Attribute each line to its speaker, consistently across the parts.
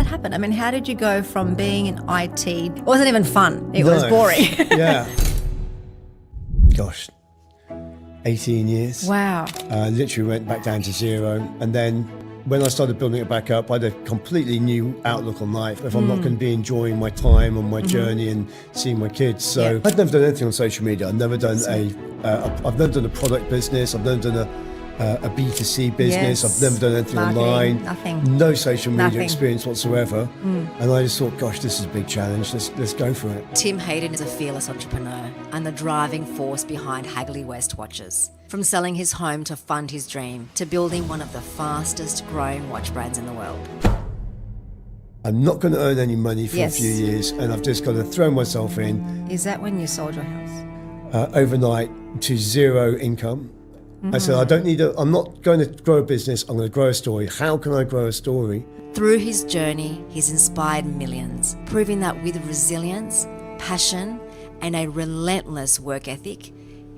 Speaker 1: that happen? I mean, how did you go from being in IT? It wasn't even fun. It was boring.
Speaker 2: Yeah. Gosh, 18 years.
Speaker 1: Wow.
Speaker 2: Literally went back down to zero. And then when I started building it back up, I had a completely new outlook on life. If I'm not going to be enjoying my time and my journey and seeing my kids. So I'd never done anything on social media. I've never done I've never done a product business. I've never done a B2C business. I've never done anything online.
Speaker 1: Nothing.
Speaker 2: No social media experience whatsoever. And I just thought, gosh, this is a big challenge. Let's go for it.
Speaker 3: Tim Hayden is a fearless entrepreneur and the driving force behind Hagley West watches. From selling his home to fund his dream, to building one of the fastest growing watch brands in the world.
Speaker 2: I'm not going to earn any money for a few years, and I've just got to throw myself in.
Speaker 1: Is that when you sold your house?
Speaker 2: Overnight to zero income. I said, I'm not going to grow a business, I'm going to grow a story. How can I grow a story?
Speaker 3: Through his journey, he's inspired millions, proving that with resilience, passion, and a relentless work ethic,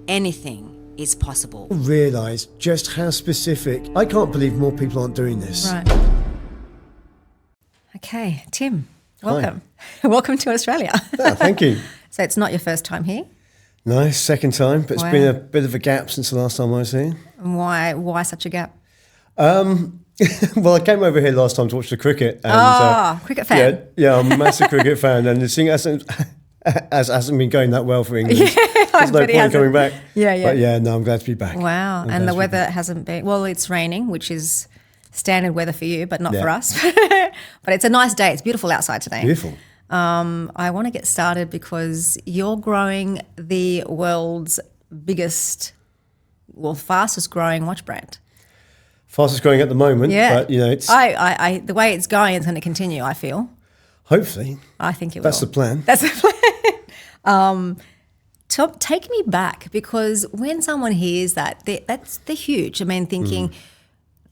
Speaker 3: anything is possible.
Speaker 2: I realised just how specific. I can't believe more people aren't doing this.
Speaker 1: Right. Okay, Tim, welcome. Welcome to Australia.
Speaker 2: Yeah, thank you.
Speaker 1: So it's not your first time here?
Speaker 2: No, second time, but it's been a bit of a gap since the last time I was here.
Speaker 1: And why such a gap?
Speaker 2: Well, I came over here last time to watch the cricket. And,
Speaker 1: cricket fan.
Speaker 2: Yeah, I'm a massive cricket fan, and the thing hasn't been going that well for England. There's no point coming back.
Speaker 1: Yeah.
Speaker 2: But no, I'm glad to be back.
Speaker 1: Wow, and the weather hasn't been, well, it's raining, which is standard weather for you, but not for us. But it's a nice day. It's beautiful outside today.
Speaker 2: Beautiful.
Speaker 1: I want to get started because you're growing the world's fastest growing watch brand.
Speaker 2: Fastest growing at the moment.
Speaker 1: Yeah.
Speaker 2: But, it's...
Speaker 1: the way it's going, it's going to continue, I feel.
Speaker 2: Hopefully.
Speaker 1: I think it will.
Speaker 2: That's the plan.
Speaker 1: That's the plan. Take me back, because when someone hears that, they're huge. I mean, thinking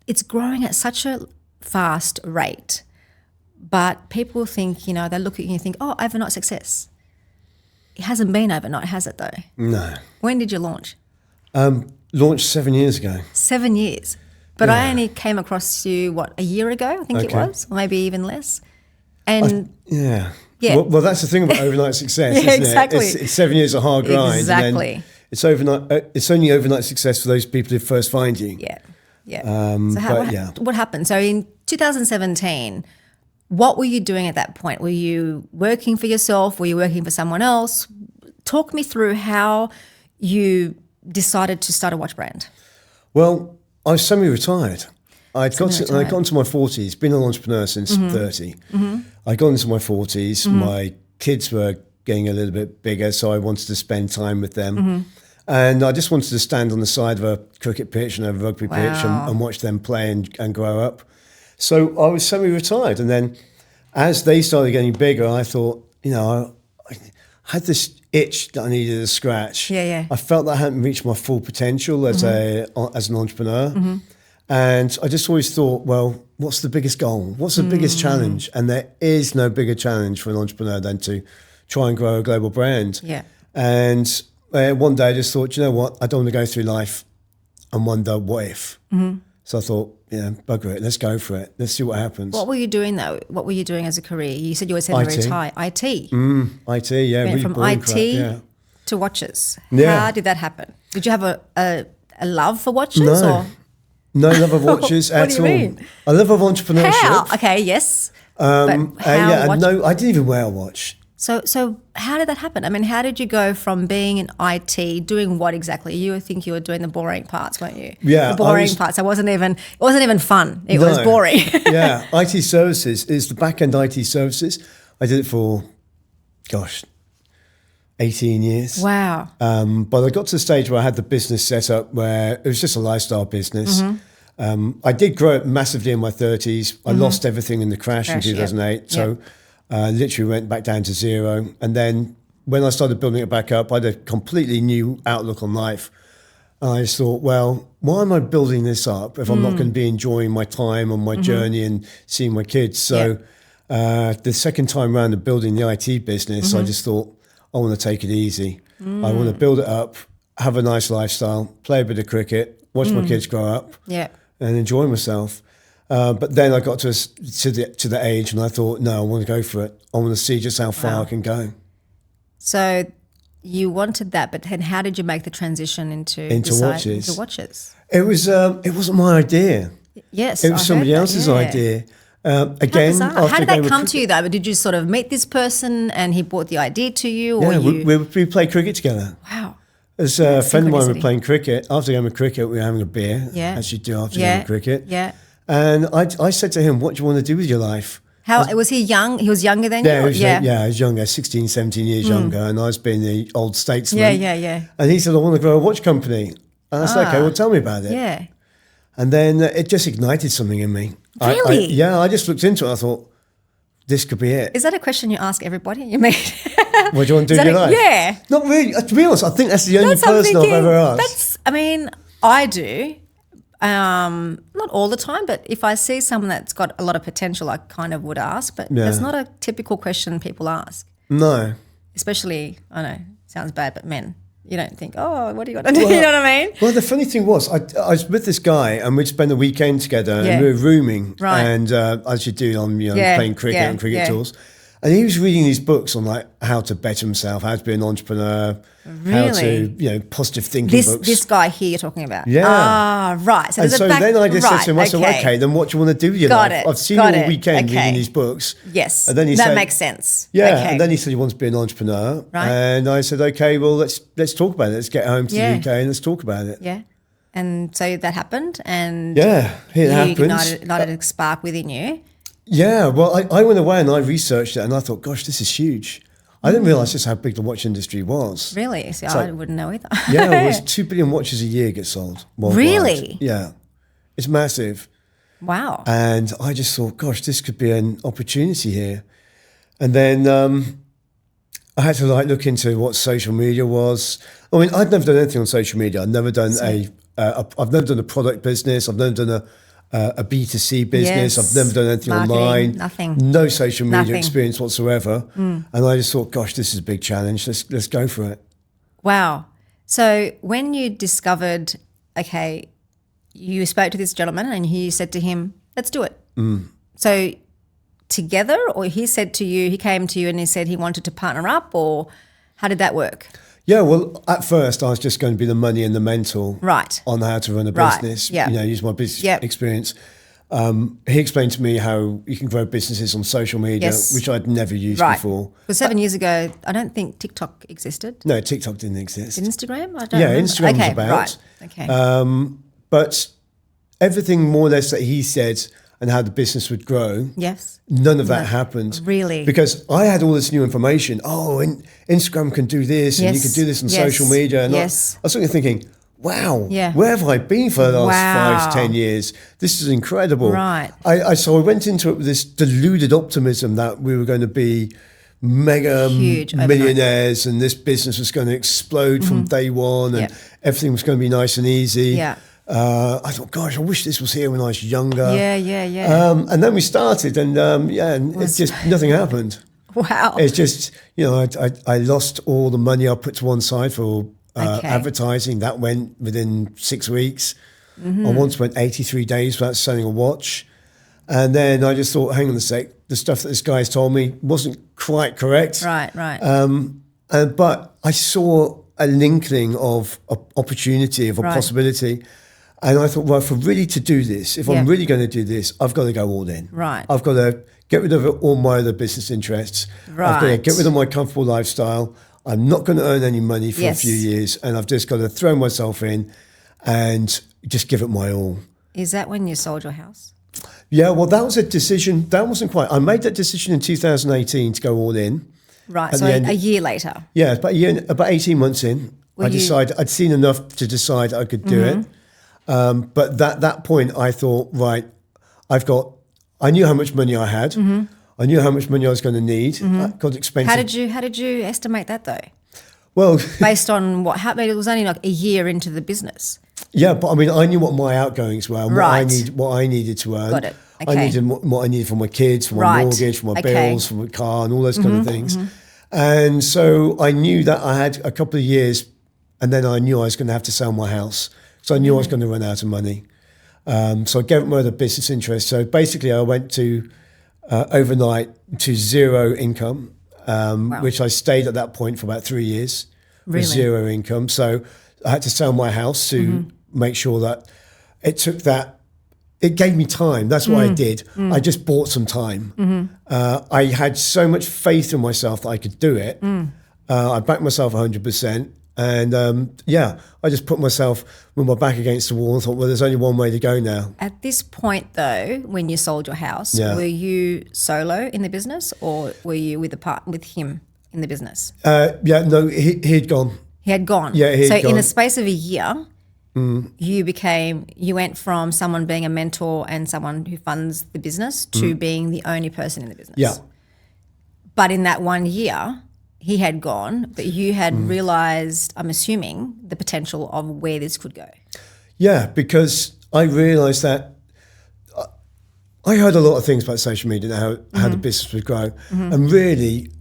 Speaker 1: it's growing at such a fast rate, but people think, they look at you and think, oh, overnight success. It hasn't been overnight, has it though?
Speaker 2: No.
Speaker 1: When did you launch?
Speaker 2: Launched 7 years ago.
Speaker 1: 7 years. But I only came across you, a year ago, I think it was, or maybe even less. And
Speaker 2: yeah.
Speaker 1: Well,
Speaker 2: that's the thing about overnight success, isn't
Speaker 1: exactly.
Speaker 2: it? It's 7 years of hard grind.
Speaker 1: Exactly.
Speaker 2: And then it's only overnight success for those people who first find you.
Speaker 1: Yeah. So what happened? So in 2017, what were you doing at that point? Were you working for yourself? Were you working for someone else? Talk me through how you decided to start a watch brand.
Speaker 2: Well, I was semi-retired. I got into my 40s, been an entrepreneur since 30. I got into my 40s, my kids were getting a little bit bigger, so I wanted to spend time with them. And I just wanted to stand on the side of a cricket pitch and a rugby pitch and watch them play and grow up. So I was semi-retired. And then as they started getting bigger, I thought, I had this itch that I needed to scratch. I felt that I hadn't reached my full potential as an entrepreneur. And I just always thought, well, what's the biggest goal? What's the biggest challenge? And there is no bigger challenge for an entrepreneur than to try and grow a global brand. And one day I just thought, you know what? I don't want to go through life and wonder what if. So I thought, bugger it. Let's go for it. Let's see what happens.
Speaker 1: What were you doing though? What were you doing as a career? You said you were semi-retired. IT.
Speaker 2: IT, yeah.
Speaker 1: Went
Speaker 2: really
Speaker 1: from
Speaker 2: boring
Speaker 1: IT
Speaker 2: crap,
Speaker 1: to watches.
Speaker 2: Yeah.
Speaker 1: How did that happen? Did you have a love for watches?
Speaker 2: No.
Speaker 1: Or?
Speaker 2: No love of watches at all.
Speaker 1: What do you mean?
Speaker 2: I love of entrepreneurship.
Speaker 1: How? Okay, yes. But how
Speaker 2: I didn't even wear a watch.
Speaker 1: So how did that happen? I mean, how did you go from being in IT, doing what exactly? You think you were doing the boring parts, weren't you?
Speaker 2: Yeah.
Speaker 1: The boring parts. It wasn't even fun. It was boring.
Speaker 2: Yeah. IT services is the back-end IT services. I did it for, 18 years.
Speaker 1: Wow.
Speaker 2: But I got to the stage where I had the business set up where it was just a lifestyle business. I did grow it massively in my 30s. I lost everything in the crash in 2008. So literally went back down to zero. And then when I started building it back up, I had a completely new outlook on life. And I just thought, well, why am I building this up if I'm not going to be enjoying my time and my journey and seeing my kids? So the second time around of building the IT business, I just thought, I want to take it easy. I want to build it up, have a nice lifestyle, play a bit of cricket, watch my kids grow up and enjoy myself. But then I got to the age, and I thought, no, I want to go for it. I want to see just how far I can go.
Speaker 1: So you wanted that, but then how did you make the transition into
Speaker 2: watches?
Speaker 1: Into watches.
Speaker 2: It wasn't my idea.
Speaker 1: Yes,
Speaker 2: it was somebody else's idea. Again,
Speaker 1: how did that come to you though? Did you sort of meet this person and he brought the idea to you? Or
Speaker 2: we played cricket together.
Speaker 1: Wow.
Speaker 2: As a friend of mine were playing cricket. After the game of cricket, we were having a beer, as you do after the game of cricket.
Speaker 1: Yeah.
Speaker 2: And I said to him, what do you want to do with your life?
Speaker 1: How was he young? He was younger than you?
Speaker 2: I was younger, 16, 17 years younger, and I was being the old statesman.
Speaker 1: Yeah.
Speaker 2: And he said, I want to grow a watch company. And I said, okay, well, tell me about it.
Speaker 1: Yeah.
Speaker 2: And then it just ignited something in me.
Speaker 1: Really?
Speaker 2: I just looked into it. I thought, this could be it.
Speaker 1: Is that a question you ask everybody you meet?
Speaker 2: What do you want to do with your life?
Speaker 1: Yeah.
Speaker 2: Not really. To be honest, I think that's the only person I've ever asked.
Speaker 1: I do. Not all the time, but if I see someone that's got a lot of potential, I kind of would ask. But it's not a typical question people ask.
Speaker 2: No.
Speaker 1: Especially, I know, sounds bad, but men. You don't think, oh, what do you got to do? You know what I mean?
Speaker 2: Well, the funny thing was, I was with this guy and we'd spend a weekend together and we were rooming.
Speaker 1: Right.
Speaker 2: And as you do on playing cricket and cricket tours. And he was reading these books on like how to better himself, how to be an entrepreneur, how to, positive thinking books.
Speaker 1: This guy here you're talking about.
Speaker 2: Yeah.
Speaker 1: Ah, right. So,
Speaker 2: then I just said to him, I said, okay, then what do you want to do with your life? I've seen you all weekend reading these books.
Speaker 1: Yes.
Speaker 2: And then he
Speaker 1: that
Speaker 2: said,
Speaker 1: makes sense.
Speaker 2: Yeah.
Speaker 1: Okay.
Speaker 2: And then he said he wants to be an entrepreneur.
Speaker 1: Right.
Speaker 2: And I said, okay, well, let's talk about it. Let's get home to the UK and let's talk about it.
Speaker 1: Yeah. And so that happened and
Speaker 2: it happened.
Speaker 1: Ignited a spark within you.
Speaker 2: Yeah, well, I went away and I researched it and I thought, gosh, this is huge. I didn't realise just how big the watch industry was.
Speaker 1: Really? So I wouldn't know either.
Speaker 2: Yeah, it was 2 billion watches a year get sold worldwide.
Speaker 1: Really?
Speaker 2: Yeah, it's massive.
Speaker 1: Wow.
Speaker 2: And I just thought, gosh, this could be an opportunity here. And then I had to look into what social media was. I mean, I'd never done anything on social media. I've never done I've never done a product business. I've never done a B2C business. I've never done anything online.
Speaker 1: Nothing.
Speaker 2: No social media experience whatsoever. And I just thought, gosh, this is a big challenge. Let's go for it.
Speaker 1: Wow. So when you discovered, okay, you spoke to this gentleman and you said to him, let's do it. So together, or he came to you and he said he wanted to partner up, or how did that work?
Speaker 2: Yeah, well, at first I was just going to be the money and the mental on how to run a business, use my business experience. He explained to me how you can grow businesses on social media, which I'd never used before.
Speaker 1: Because 7 years ago, I don't think TikTok existed.
Speaker 2: No, TikTok didn't exist.
Speaker 1: Did Instagram? I don't remember.
Speaker 2: Instagram was about.
Speaker 1: Right. Okay.
Speaker 2: But everything more or less that he said and how the business would grow, none of that happened.
Speaker 1: Really?
Speaker 2: Because I had all this new information. Oh, Instagram can do this and you can do this on social media. And I was sort of thinking, wow, where have I been for the last 5-10 years? This is incredible.
Speaker 1: Right.
Speaker 2: So I went into it with this deluded optimism that we were going to be mega millionaires and this business was going to explode from day one and everything was going to be nice and easy.
Speaker 1: Yeah.
Speaker 2: I thought, gosh, I wish this was here when I was younger.
Speaker 1: Yeah.
Speaker 2: And then we started and it's just nothing happened.
Speaker 1: Wow.
Speaker 2: It's just, I lost all the money I put to one side for advertising. That went within 6 weeks. I once went 83 days without selling a watch. And then I just thought, hang on a sec, the stuff that this guy's told me wasn't quite correct.
Speaker 1: Right.
Speaker 2: But I saw a linkling of opportunity, of a possibility. And I thought, well, if I'm really to do this, if I'm really going to do this, I've got to go all in.
Speaker 1: Right.
Speaker 2: I've got to get rid of all my other business interests.
Speaker 1: Right.
Speaker 2: I've got to get rid of my comfortable lifestyle. I'm not going to earn any money for a few years. And I've just got to throw myself in and just give it my all.
Speaker 1: Is that when you sold your house?
Speaker 2: Yeah, well, that was a decision. That wasn't quite. I made that decision in 2018 to go all in.
Speaker 1: Right, so a year later.
Speaker 2: Yeah, about 18 months in, I decided I'd seen enough to decide I could do it. But that point, I thought, right, I knew how much money I had. I knew how much money I was going to need. It got expensive.
Speaker 1: How did you estimate that though?
Speaker 2: Well,
Speaker 1: based on what happened, it was only like a year into the business.
Speaker 2: Yeah, but I mean, I knew what my outgoings were and what I needed to earn.
Speaker 1: Got it. Okay.
Speaker 2: I needed what I needed for my kids, for my mortgage, for my bills, for my car, and all those kind of things. And so I knew that I had a couple of years, and then I knew I was going to have to sell my house. So I knew I was going to run out of money. So I gave up my other business interests. So basically I went to overnight to zero income, which I stayed at that point for about 3 years with zero income. So I had to sell my house to make sure that it gave me time. That's what I did. I just bought some time. I had so much faith in myself that I could do it. I backed myself 100%. And I just put myself with my back against the wall and thought, well, there's only one way to go now.
Speaker 1: At this point, though, when you sold your house, were you solo in the business, or were you with him in the business?
Speaker 2: No, he'd gone.
Speaker 1: He had gone.
Speaker 2: Yeah, he'd gone.
Speaker 1: So in a space of a year, you went from someone being a mentor and someone who funds the business to being the only person in the business.
Speaker 2: Yeah.
Speaker 1: But in that 1 year, he had gone, but you had realised, I'm assuming, the potential of where this could go.
Speaker 2: Yeah, because I realised that I heard a lot of things about social media and how the business would grow. And really,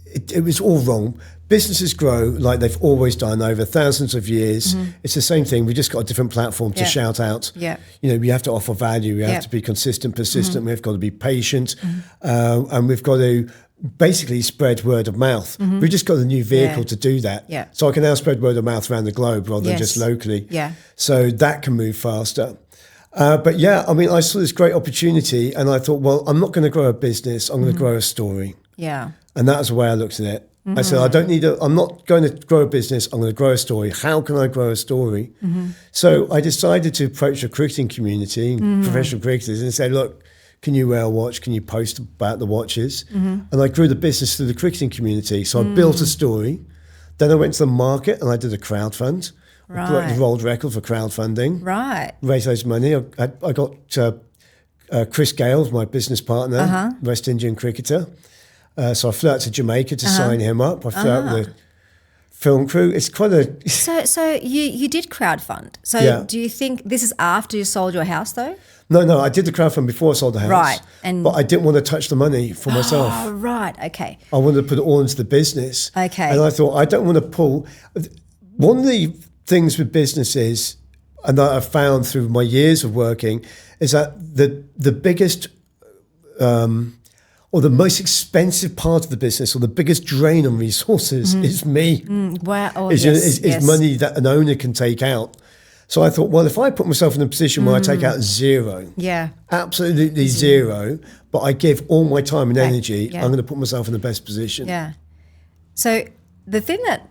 Speaker 2: it was all wrong. Businesses grow like they've always done over thousands of years. It's the same thing. We just got a different platform to shout out.
Speaker 1: Yeah.
Speaker 2: We have to offer value. We have to be consistent, persistent. We've got to be patient. And we've got to basically spread word of mouth. We've just got a new vehicle to do that.
Speaker 1: Yeah.
Speaker 2: So I can now spread word of mouth around the globe rather than just locally.
Speaker 1: Yeah.
Speaker 2: So that can move faster. But I saw this great opportunity and I thought, well, I'm not going to grow a business. I'm going to grow a story.
Speaker 1: Yeah.
Speaker 2: And that was the way I looked at it. I said, I'm not going to grow a business. I'm going to grow a story. How can I grow a story? So I decided to approach the cricketing community, professional cricketers, and say, look, can you wear a watch? Can you post about the watches? And I grew the business through the cricketing community. So I built a story. Then I went to the market and I did a crowdfund. I broke the world record for crowdfunding. Right. Raised those money. I got Chris Gale, my business partner, West Indian cricketer. So I flew out to Jamaica to sign him up. I flew out with the film crew. It's quite a...
Speaker 1: So you did crowdfund. So do you think this is after you sold your house though?
Speaker 2: No, I did the crowdfund before I sold the house.
Speaker 1: Right.
Speaker 2: But I didn't want to touch the money for myself.
Speaker 1: Oh, right. Okay.
Speaker 2: I wanted to put it all into the business.
Speaker 1: Okay.
Speaker 2: And I thought, I don't want to pull... One of the things with businesses, and that I've found through my years of working, is that the biggest... or the most expensive part of the business, or the biggest drain on resources is me.
Speaker 1: Wow. Oh,
Speaker 2: is money that an owner can take out. So I thought, well, if I put myself in a position where I take out zero, absolutely zero, but I give all my time and energy, I'm going to put myself in the best position.
Speaker 1: Yeah. So the thing that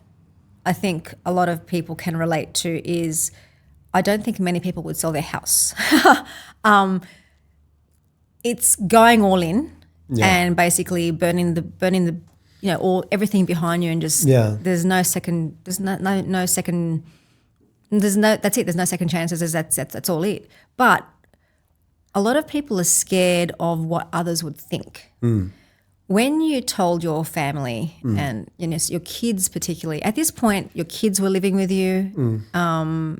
Speaker 1: I think a lot of people can relate to is, I don't think many people would sell their house. It's going all in. And basically burning the all everything behind you, and just there's no second that's it, there's no second chances, that's all it. But a lot of people are scared of what others would think. When you told your family and your kids particularly, at this point your kids were living with you, how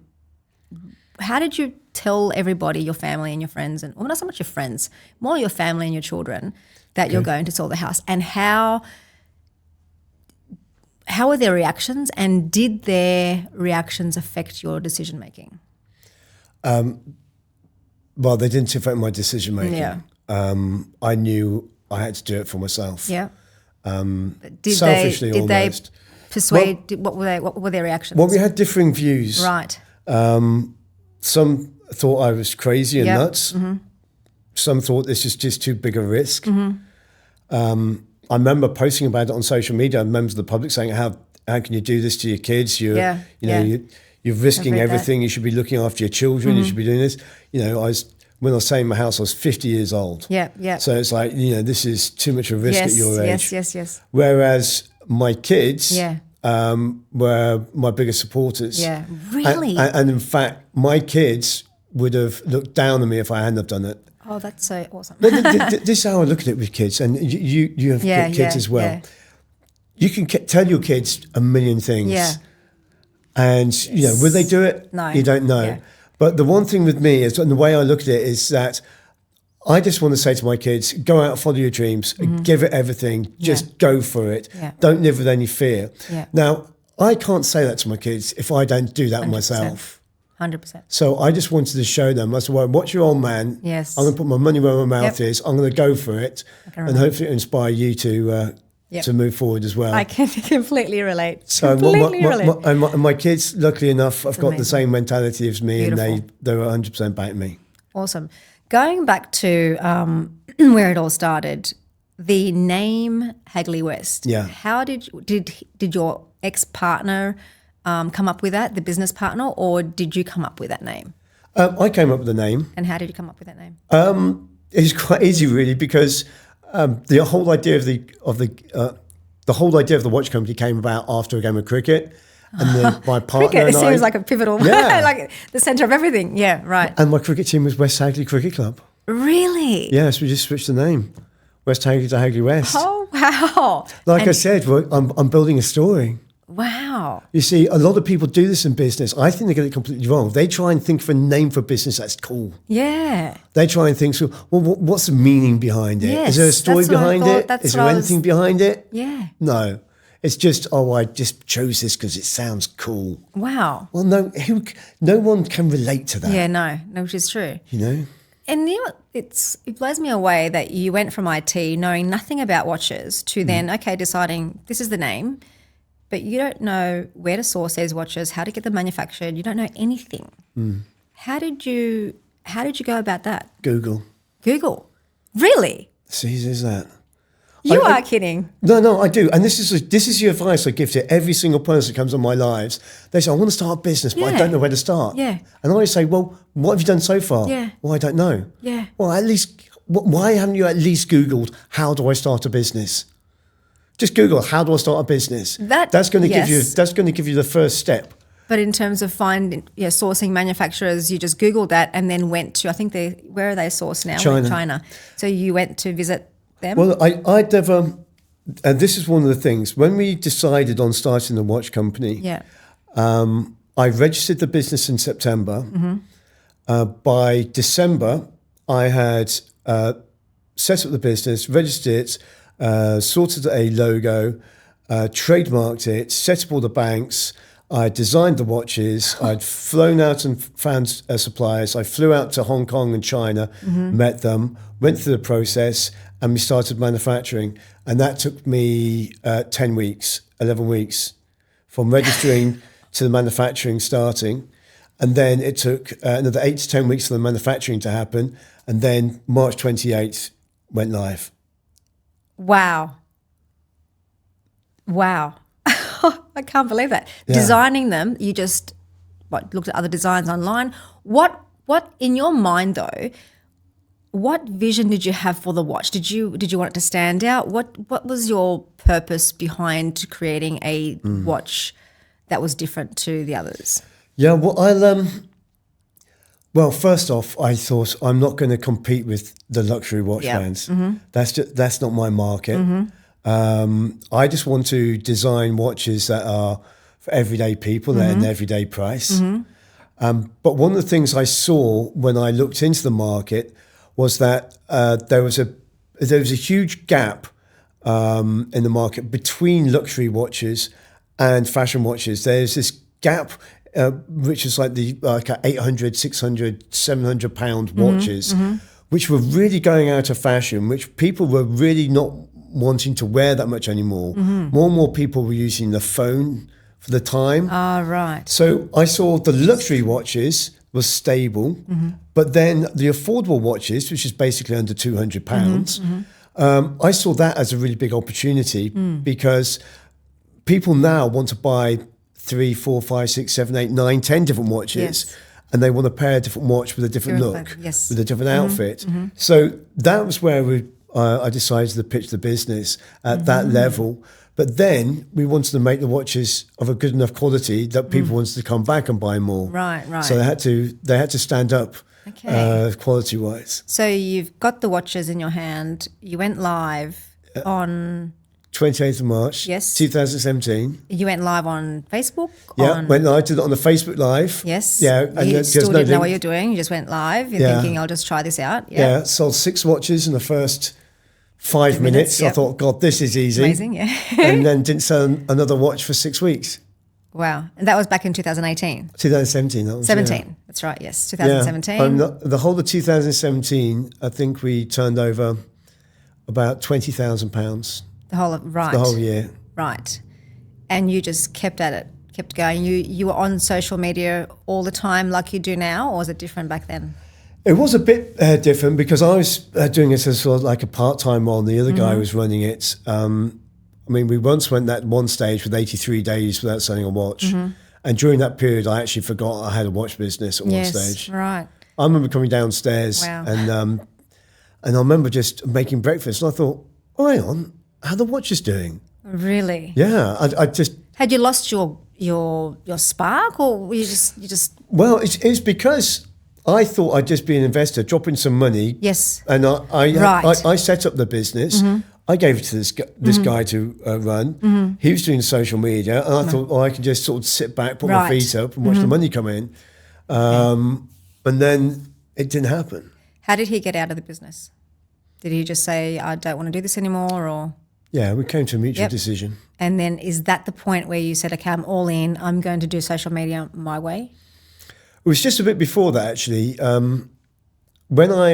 Speaker 1: did you tell everybody, your family and your friends, and well, not so much your friends, more your family and your children, that you're going to sell the house? And how were their reactions, and did their reactions affect your decision making?
Speaker 2: Well, they didn't affect my decision making. Yeah. I knew I had to do it for myself.
Speaker 1: Yeah.
Speaker 2: Selfishly,
Speaker 1: did
Speaker 2: almost.
Speaker 1: They persuade? What were their reactions?
Speaker 2: Well, we had differing views.
Speaker 1: Right.
Speaker 2: Some thought I was crazy and nuts. Some thought this is just too big a risk. I remember posting about it on social media, and members of the public saying, "How can you do this to your kids? You're risking everything. You should be looking after your children. You should be doing this." When I was selling my house, I was 50 years old. Yeah. So it's like, this is too much of a risk at your age. Yes. Whereas my kids were my biggest supporters.
Speaker 1: Yeah, really.
Speaker 2: And in fact, my kids would have looked down on me if I hadn't have done it.
Speaker 1: Oh, that's so awesome.
Speaker 2: This is how I look at it with kids, and you have kids as well. Yeah. You can tell your kids a million things, and will they do it?
Speaker 1: No,
Speaker 2: you don't know. Yeah. But the one thing with me is, and the way I look at it is that I just want to say to my kids, go out, follow your dreams, give it everything, just go for it. Yeah. Don't live with any fear. Yeah. Now, I can't say that to my kids if I don't do that 100%. Myself.
Speaker 1: 100%.
Speaker 2: So I just wanted to show them. I said, well, watch your old man.
Speaker 1: Yes.
Speaker 2: I'm going to put my money where my mouth is. I'm going to go for it. And hopefully inspire you to move forward as well.
Speaker 1: I can completely relate.
Speaker 2: So my kids, luckily enough, have got the same mentality as me.
Speaker 1: Beautiful.
Speaker 2: And they're 100% back me.
Speaker 1: Awesome. Going back to where it all started, the name Hagley West.
Speaker 2: Yeah.
Speaker 1: How did your ex-partner come up with that, the business partner, or did you come up with that name?
Speaker 2: I came up with the name.
Speaker 1: And how did you come up with that name?
Speaker 2: It's quite easy, really, because the whole idea of the watch company came about after a game of cricket, and my partner
Speaker 1: Cricket,
Speaker 2: and
Speaker 1: it seems like a pivotal, like the centre of everything. Yeah, right.
Speaker 2: And my cricket team was West Hagley Cricket Club.
Speaker 1: Really?
Speaker 2: Yes, we just switched the name, West Hagley to Hagley West.
Speaker 1: Oh wow!
Speaker 2: I said, I'm building a story.
Speaker 1: Wow.
Speaker 2: You see, a lot of people do this in business. I think they get it completely wrong. They try and think of a name for business that's cool.
Speaker 1: Yeah.
Speaker 2: They try and think, well, what's the meaning behind it?
Speaker 1: Yes,
Speaker 2: is there a story behind it? Is there anything behind it?
Speaker 1: Yeah.
Speaker 2: No. It's just, I just chose this because it sounds cool.
Speaker 1: Wow.
Speaker 2: Well, no one can relate to that.
Speaker 1: Yeah, no, which is true.
Speaker 2: You know?
Speaker 1: And you know, it blows me away that you went from IT knowing nothing about watches to then, deciding this is the name, but you don't know where to source these watches, how to get them manufactured. You don't know anything. How did you go about that?
Speaker 2: Google.
Speaker 1: Really?
Speaker 2: See, there's that.
Speaker 1: You are kidding.
Speaker 2: No, I do. And this is the advice I give to every single person that comes on my lives. They say, I want to start a business, but I don't know where to start.
Speaker 1: Yeah.
Speaker 2: And I always say, well, what have you done so far?
Speaker 1: Yeah.
Speaker 2: Well, I don't know.
Speaker 1: Yeah.
Speaker 2: Well, at least, why haven't you at least Googled, how do I start a business? Just Google, how do I start a business? That's going to give you the first step.
Speaker 1: But in terms of sourcing manufacturers, you just Googled that and then went to, I think where are they sourced now? China. So you went to visit them?
Speaker 2: Well, I'd never, and this is one of the things, when we decided on starting the watch company, I registered the business in September. By December, I had set up the business, registered it, sorted a logo, trademarked it, set up all the banks. I designed the watches. I'd flown out and found suppliers. I flew out to Hong Kong and China, met them, went through the process, and we started manufacturing. And that took me 11 weeks from registering to the manufacturing starting. And then it took another 8 to 10 weeks for the manufacturing to happen. And then March 28th went live.
Speaker 1: Wow. I can't believe that.
Speaker 2: Yeah.
Speaker 1: Designing them, you just looked at other designs online. What in your mind though, what vision did you have for the watch? Did you want it to stand out? What was your purpose behind creating a watch that was different to the others?
Speaker 2: Yeah, well, first off, I thought I'm not going to compete with the luxury watch brands. That's not my market. I just want to design watches that are for everyday people at an everyday price. But one of the things I saw when I looked into the market was that there was a huge gap in the market between luxury watches and fashion watches. There's this gap which is like the 800, 600, 700 pound watches, which were really going out of fashion, which people were really not wanting to wear that much anymore. More and more people were using the phone for the time.
Speaker 1: Right.
Speaker 2: So I saw the luxury watches was stable, but then the affordable watches, which is basically under £200, I saw that as a really big opportunity because people now want to buy 3, 4, 5, 6, 7, 8, 9, 10 different watches. And they want to pair a different watch with a different look, with a different outfit. So that was where I decided to pitch the business at that level. But then we wanted to make the watches of a good enough quality that people wanted to come back and buy more.
Speaker 1: Right.
Speaker 2: So they had to stand up quality wise.
Speaker 1: So you've got the watches in your hand. You went live on
Speaker 2: 28th of March, 2017.
Speaker 1: You went live on Facebook?
Speaker 2: Went live, did it on the Facebook Live.
Speaker 1: Yes.
Speaker 2: Yeah.
Speaker 1: And you still didn't know what you're doing. You just went live. You're thinking, I'll just try this out.
Speaker 2: Yeah. Sold 6 watches in the first 5 minutes. I thought, God, this is easy.
Speaker 1: Amazing,
Speaker 2: and then didn't sell another watch for 6 weeks.
Speaker 1: Wow. And that was back in 2018.
Speaker 2: 2017. That was
Speaker 1: 17. That's right. Yes. 2017.
Speaker 2: The whole of 2017, I think we turned over about £20,000.
Speaker 1: The whole year. Right. And you just kept at it, kept going. You were on social media all the time like you do now, or was it different back then?
Speaker 2: It was a bit different because I was doing it as sort of like a part-time role and the other guy was running it. I mean, we once went that one stage with 83 days without selling a watch. And during that period, I actually forgot I had a watch business at one stage.
Speaker 1: Right.
Speaker 2: I remember coming downstairs and I remember just making breakfast and I thought, oh, hang on, how the watch is doing?
Speaker 1: Really?
Speaker 2: Yeah. I just...
Speaker 1: Had you lost your spark, or were you just...
Speaker 2: Well, it's because I thought I'd just be an investor, drop in some money.
Speaker 1: Yes.
Speaker 2: And I set up the business. I gave it to this guy to run. He was doing social media, and I thought, I can just sort of sit back, put my feet up, and watch the money come in. And then it didn't happen.
Speaker 1: How did he get out of the business? Did he just say, I don't want to do this anymore, or?
Speaker 2: Yeah, we came to a mutual decision.
Speaker 1: And then is that the point where you said, okay, I'm all in, I'm going to do social media my way?
Speaker 2: It was just a bit before that, actually. When I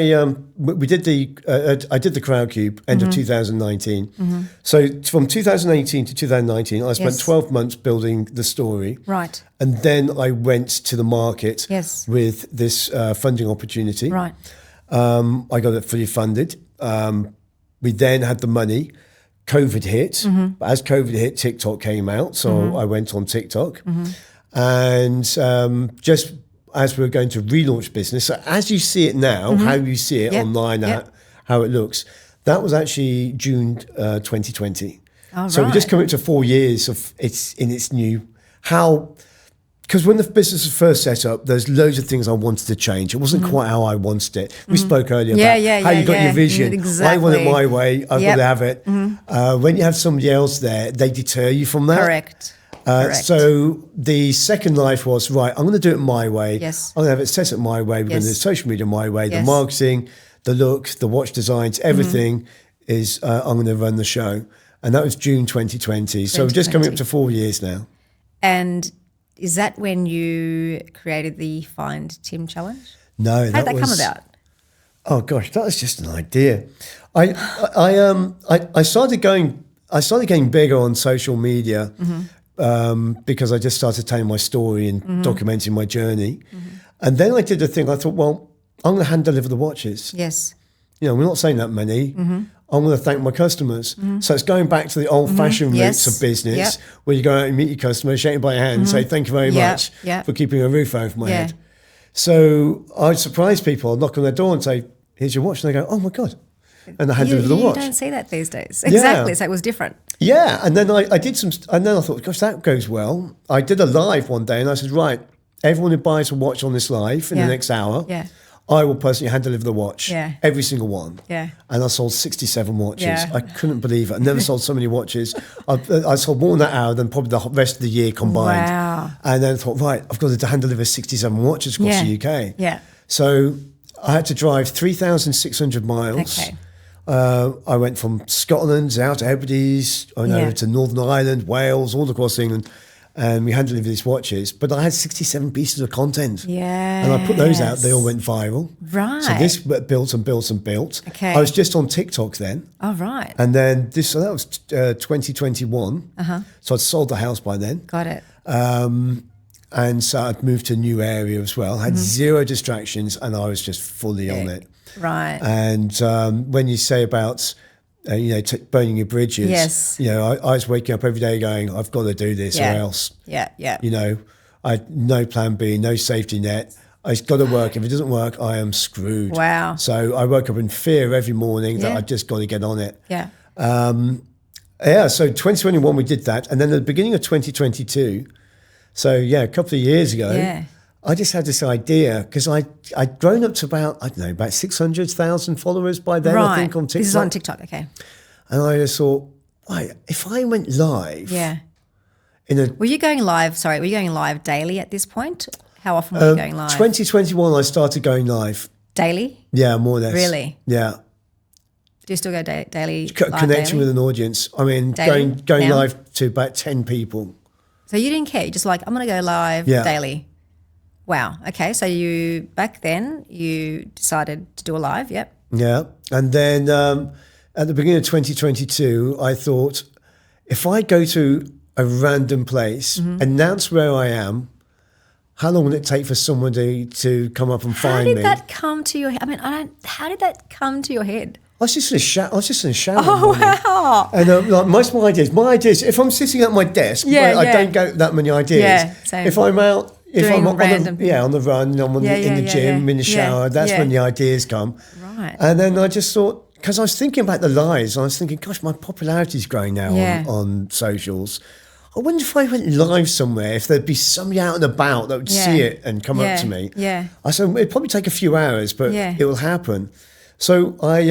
Speaker 2: did the Crowd Cube end of 2019. So from 2018 to 2019, I spent 12 months building the story.
Speaker 1: Right.
Speaker 2: And then I went to the market with this funding opportunity.
Speaker 1: Right.
Speaker 2: I got it fully funded. We then had the money. COVID hit. But as COVID hit, TikTok came out. So I went on TikTok. And just as we were going to relaunch business, so as you see it now, how you see it online, how it looks, that was actually June 2020. So we're just coming up to 4 years of it's in its new, because when the business was first set up, there's loads of things I wanted to change. It wasn't quite how I wanted it. We spoke earlier about how you got your vision.
Speaker 1: Exactly.
Speaker 2: I want it my way. I've got to have it. When you have somebody else there, they deter you from that.
Speaker 1: Correct.
Speaker 2: So the second life was, right, I'm going to do it my way.
Speaker 1: Yes.
Speaker 2: I'm going to have it set up my way. We're going to do social media my way. The marketing, the look, the watch designs, everything is, I'm going to run the show. And that was June 2020. So we're just coming up to 4 years now.
Speaker 1: And is that when you created the Find Tim Challenge?
Speaker 2: No.
Speaker 1: How did that come about?
Speaker 2: Oh gosh, that was just an idea. I started getting bigger on social media. Because I just started telling my story and documenting my journey. And then I did the thing, I thought, well, I'm going to hand deliver the watches.
Speaker 1: Yes.
Speaker 2: You know, we're not saying that many. I'm going to thank my customers. So it's going back to the old-fashioned roots of business, where you go out and meet your customers, shake them by your hand, and say, thank you very much for keeping a roof over my head. So I'd surprise people. I'd knock on their door and say, here's your watch. And they go, oh my God. And I hand deliver the watch.
Speaker 1: You don't see that these days. Exactly. So it was different.
Speaker 2: Yeah, and then I did and then I thought, gosh, that goes well. I did a live one day and I said, right, everyone who buys a watch on this live in the next hour, I will personally hand deliver the watch, every single one. Yeah. And I sold 67 watches. Yeah. I couldn't believe it. I never sold so many watches. I sold more in that hour than probably the rest of the year combined. Wow. And then I thought, right, I've got to hand deliver 67 watches across the UK. Yeah. So I had to drive 3,600 miles. Okay. I went from Scotland out to Hebrides, over to Northern Ireland, Wales, all across England, and we handed these watches. But I had 67 pieces of content. Yeah. And I put those out. They all went viral. Right. So this built and built and built. Okay. I was just on TikTok then. Oh, right. And then that was 2021. So I'd sold the house by then. Got it. And so I'd moved to a new area as well. I had zero distractions and I was just fully on it. Right. And when you say about, burning your bridges, I was waking up every day going, I've got to do this or else. Yeah, yeah. I had no plan B, no safety net. It's got to work. If it doesn't work, I am screwed. Wow. So I woke up in fear every morning that I just got to get on it. Yeah. So 2021 we did that. And then at the beginning of 2022, so a couple of years ago, I just had this idea because I'd grown up to about 600,000 followers by then, I think, on TikTok. This is on TikTok, okay. And I just thought, wait, if I went live. Yeah. Were you going live daily at this point? How often were you going live? 2021, I started going live. Daily? Yeah, more or less. Really? Yeah. Do you still go daily? Connecting with an audience. I mean, going live to about 10 people.
Speaker 1: So you didn't care. You're just like, I'm going to go live daily. Wow. Okay. So back then you decided to do a live. Yep.
Speaker 2: Yeah. And then at the beginning of 2022, I thought, if I go to a random place, announce where I am, how long will it take for somebody to come up and find me?
Speaker 1: How did that come to your head? I mean, how did that come to your head?
Speaker 2: I was just in a shower.
Speaker 1: Oh, wow.
Speaker 2: And like most of my ideas, if I'm sitting at my desk, I don't get that many ideas.
Speaker 1: Yeah, same.
Speaker 2: If I'm out, I'm on the run, I'm in the gym, in the shower, that's when the ideas come.
Speaker 1: Right.
Speaker 2: And then I just thought, because I was thinking about the lives, I was thinking, gosh, my popularity is growing now on socials. I wonder if I went live somewhere, if there'd be somebody out and about that would see it and come up to me.
Speaker 1: Yeah.
Speaker 2: I said, it'd probably take a few hours, but it will happen. So I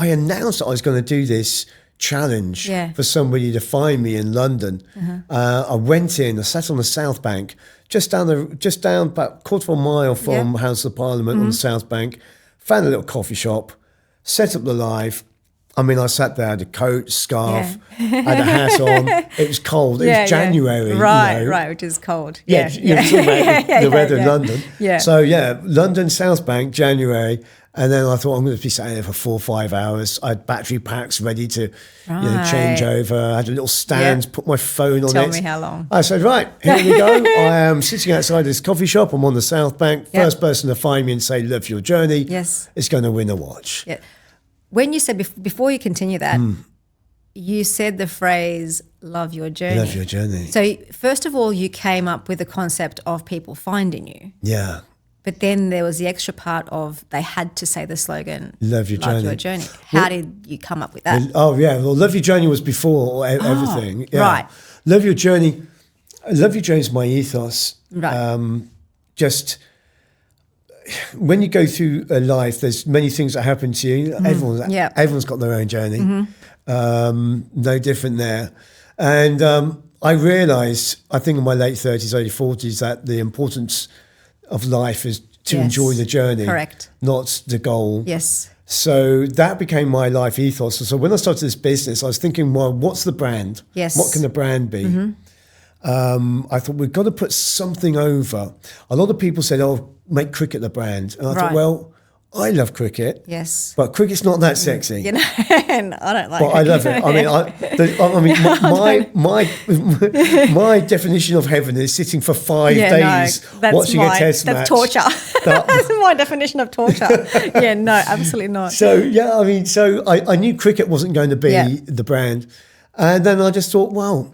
Speaker 2: announced that I was going to do this challenge for somebody to find me in London. I went in, I sat on the South Bank, just down about a quarter of a mile from House of Parliament on the South Bank, found a little coffee shop, set up the live. I mean, I sat there, had a coat, scarf, had a hat on. It was cold. It was January.
Speaker 1: Right, which is cold.
Speaker 2: You're talking about the weather in London. Yeah. So, London, South Bank, January. And then I thought, I'm going to be sat there for 4 or 5 hours. I had battery packs ready to change over. I had a little stand, put my phone on it.
Speaker 1: Tell me how long.
Speaker 2: I said, right, here we go. I am sitting outside this coffee shop. I'm on the South Bank. First person to find me and say, love your journey is going to win a watch.
Speaker 1: Yeah. When you said, before you continue that, you said the phrase, love your journey.
Speaker 2: Love your journey.
Speaker 1: So first of all, you came up with the concept of people finding you.
Speaker 2: Yeah.
Speaker 1: But then there was the extra part of they had to say the slogan,
Speaker 2: love your journey.
Speaker 1: How did you come up with that?
Speaker 2: Well, love your journey was before everything. Yeah.
Speaker 1: Right.
Speaker 2: Love your journey is my ethos.
Speaker 1: Right.
Speaker 2: Just when you go through a life, there's many things that happen to you. Everyone's got their own journey. No different there. And I realised, I think in my late 30s, early 40s, that the importance of life is to enjoy the journey.
Speaker 1: Correct.
Speaker 2: Not the goal.
Speaker 1: Yes.
Speaker 2: So that became my life ethos. So when I started this business, I was thinking, well, what's the brand?
Speaker 1: Yes.
Speaker 2: What can the brand be? I thought, we've got to put something over. A lot of people said, make cricket the brand. And I thought, well, I love cricket.
Speaker 1: Yes.
Speaker 2: But cricket's not that sexy.
Speaker 1: You know, and I don't like it.
Speaker 2: But I love it. My definition of heaven is sitting for 5 days watching a test match.
Speaker 1: That's torture. That's my definition of torture. Yeah, no, absolutely not.
Speaker 2: So, I knew cricket wasn't going to be the brand. And then I just thought, well,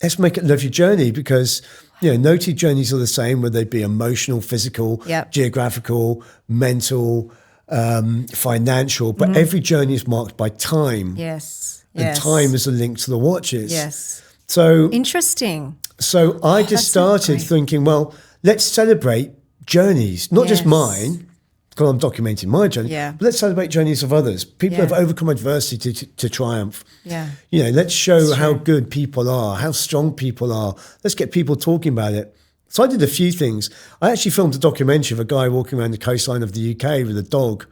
Speaker 2: let's make it love your journey, because no two journeys are the same, whether they be emotional, physical, geographical, mental, financial, but every journey is marked by time.
Speaker 1: Yes.
Speaker 2: And time is a link to the watches.
Speaker 1: Yes.
Speaker 2: So
Speaker 1: interesting.
Speaker 2: So I just started thinking, well, let's celebrate journeys, not just mine, because I'm documenting my journey, but let's celebrate journeys of others. People have overcome adversity to triumph.
Speaker 1: Yeah.
Speaker 2: Let's show how good people are, how strong people are. Let's get people talking about it. So I did a few things. I actually filmed a documentary of a guy walking around the coastline of the UK with a dog.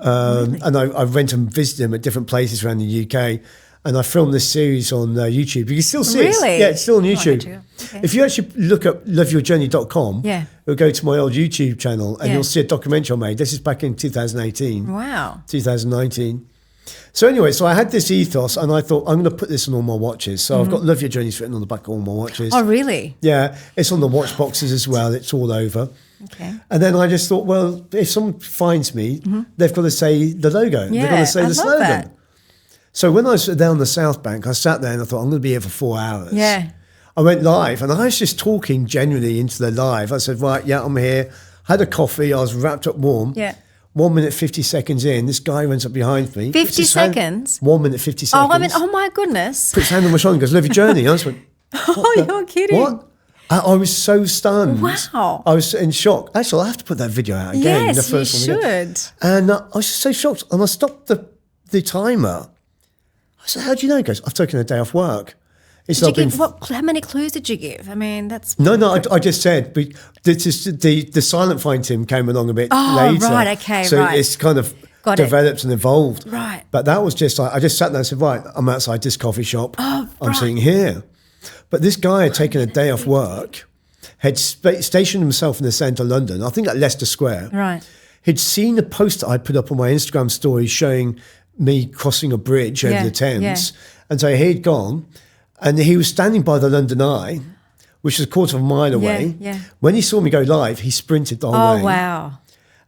Speaker 2: And I went and visited him at different places around the UK. And I filmed this series on YouTube. You can still see it.
Speaker 1: Really?
Speaker 2: Yeah, it's still on YouTube.
Speaker 1: Okay.
Speaker 2: If you actually look up loveyourjourney.com, you'll go to my old YouTube channel and you'll see a documentary I made. This is back in 2018.
Speaker 1: Wow.
Speaker 2: 2019. So anyway, so I had this ethos and I thought, I'm going to put this on all my watches. So I've got Love Your Journeys written on the back of all my watches.
Speaker 1: Oh, really?
Speaker 2: Yeah. It's on the watch boxes as well. It's all over.
Speaker 1: Okay.
Speaker 2: And then I just thought, well, if someone finds me, they've got to say the logo.
Speaker 1: Yeah,
Speaker 2: they've got to say the slogan.
Speaker 1: That.
Speaker 2: So when I was down the South Bank, I sat there and I thought, I'm going to be here for 4 hours.
Speaker 1: Yeah.
Speaker 2: I went live and I was just talking genuinely into the live. I said, right, I'm here. Had a coffee. I was wrapped up warm.
Speaker 1: Yeah.
Speaker 2: 1 minute, 50 seconds in, this guy runs up behind me.
Speaker 1: 50 seconds?
Speaker 2: 1 minute, 50 seconds.
Speaker 1: Oh my goodness.
Speaker 2: Puts his hand on my shoulder and goes, love your journey. I just went,
Speaker 1: you're kidding.
Speaker 2: What? I was so stunned.
Speaker 1: Wow.
Speaker 2: I was in shock. Actually, I'll have to put that video out again.
Speaker 1: Yes,
Speaker 2: the first
Speaker 1: you
Speaker 2: one
Speaker 1: should.
Speaker 2: Again. And I was just so shocked. And I stopped the timer. I said, how do you know? He goes, I've taken a day off work.
Speaker 1: How many clues did you give? I mean, that's...
Speaker 2: No, I just said, the silent find team came along a bit later.
Speaker 1: Oh, right, okay,
Speaker 2: so it's kind of developed and evolved.
Speaker 1: Right.
Speaker 2: But that was just like, I just sat there and said, right, I'm outside this coffee shop. I'm sitting here. But this guy had taken a day off work, had stationed himself in the centre of London, I think at Leicester Square.
Speaker 1: Right.
Speaker 2: He'd seen a post that I put up on my Instagram story showing me crossing a bridge over the Thames. And so he'd gone, and he was standing by the London Eye, which is a quarter of a mile away.
Speaker 1: Yeah.
Speaker 2: When he saw me go live, he sprinted the whole way.
Speaker 1: Wow.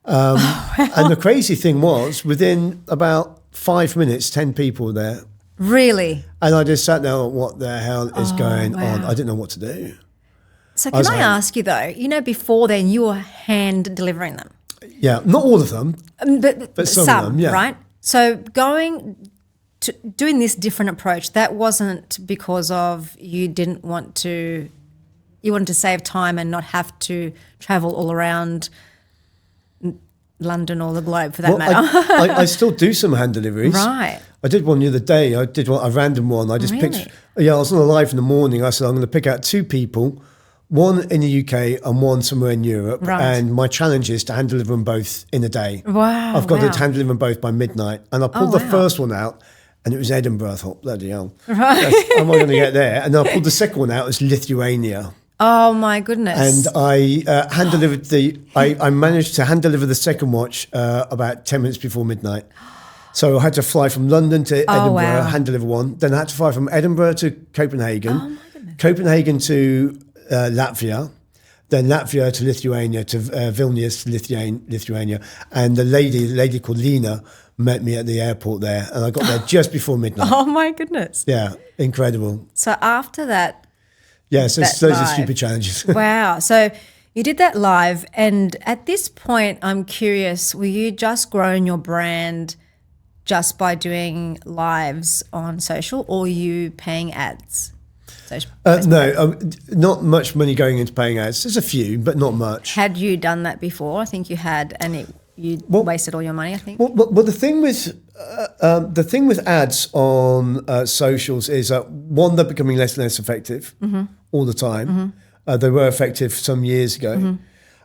Speaker 2: And the crazy thing was, within about 5 minutes, 10 people were there.
Speaker 1: Really?
Speaker 2: And I just sat there, what the hell is going on? I didn't know what to do.
Speaker 1: So can I ask you though, before then you were hand delivering them.
Speaker 2: Yeah, not all of them, but some of them, yeah.
Speaker 1: Right? So doing this different approach, that wasn't because of you wanted to save time and not have to travel all around London or the globe for that matter.
Speaker 2: I still do some hand deliveries.
Speaker 1: Right.
Speaker 2: I did one the other day. I did a random one. I just picked, I was on a live in the morning. I said, I'm going to pick out 2 people, one in the UK and one somewhere in Europe.
Speaker 1: Right.
Speaker 2: And my challenge is to hand deliver them both in a day.
Speaker 1: Wow.
Speaker 2: I've got to hand deliver them both by midnight. And I pulled the first one out and it was Edinburgh. I thought, bloody hell.
Speaker 1: Right.
Speaker 2: How am I going to get there? And then I pulled the second one out. It was Lithuania.
Speaker 1: Oh my goodness.
Speaker 2: And I hand delivered I managed to hand deliver the second watch about 10 minutes before midnight. So I had to fly from London to Edinburgh, hand deliver one. Then I had to fly from Edinburgh to Copenhagen. Oh my goodness. Copenhagen to Latvia. Then Latvia to Lithuania, to Vilnius to Lithuania. And the lady called Lena met me at the airport there. And I got there just before midnight.
Speaker 1: Oh my goodness.
Speaker 2: Yeah, incredible.
Speaker 1: So after that,
Speaker 2: yeah, so those are stupid challenges.
Speaker 1: Wow. So you did that live. And at this point, I'm curious, were you just growing your brand just by doing lives on social, or were you paying ads?
Speaker 2: No, not much money going into paying ads. There's a few, but not much.
Speaker 1: Had you done that before? I think you had, and you wasted all your money, I think.
Speaker 2: Well, the thing with ads on socials is that, one, they're becoming less and less effective all the time. They were effective some years ago.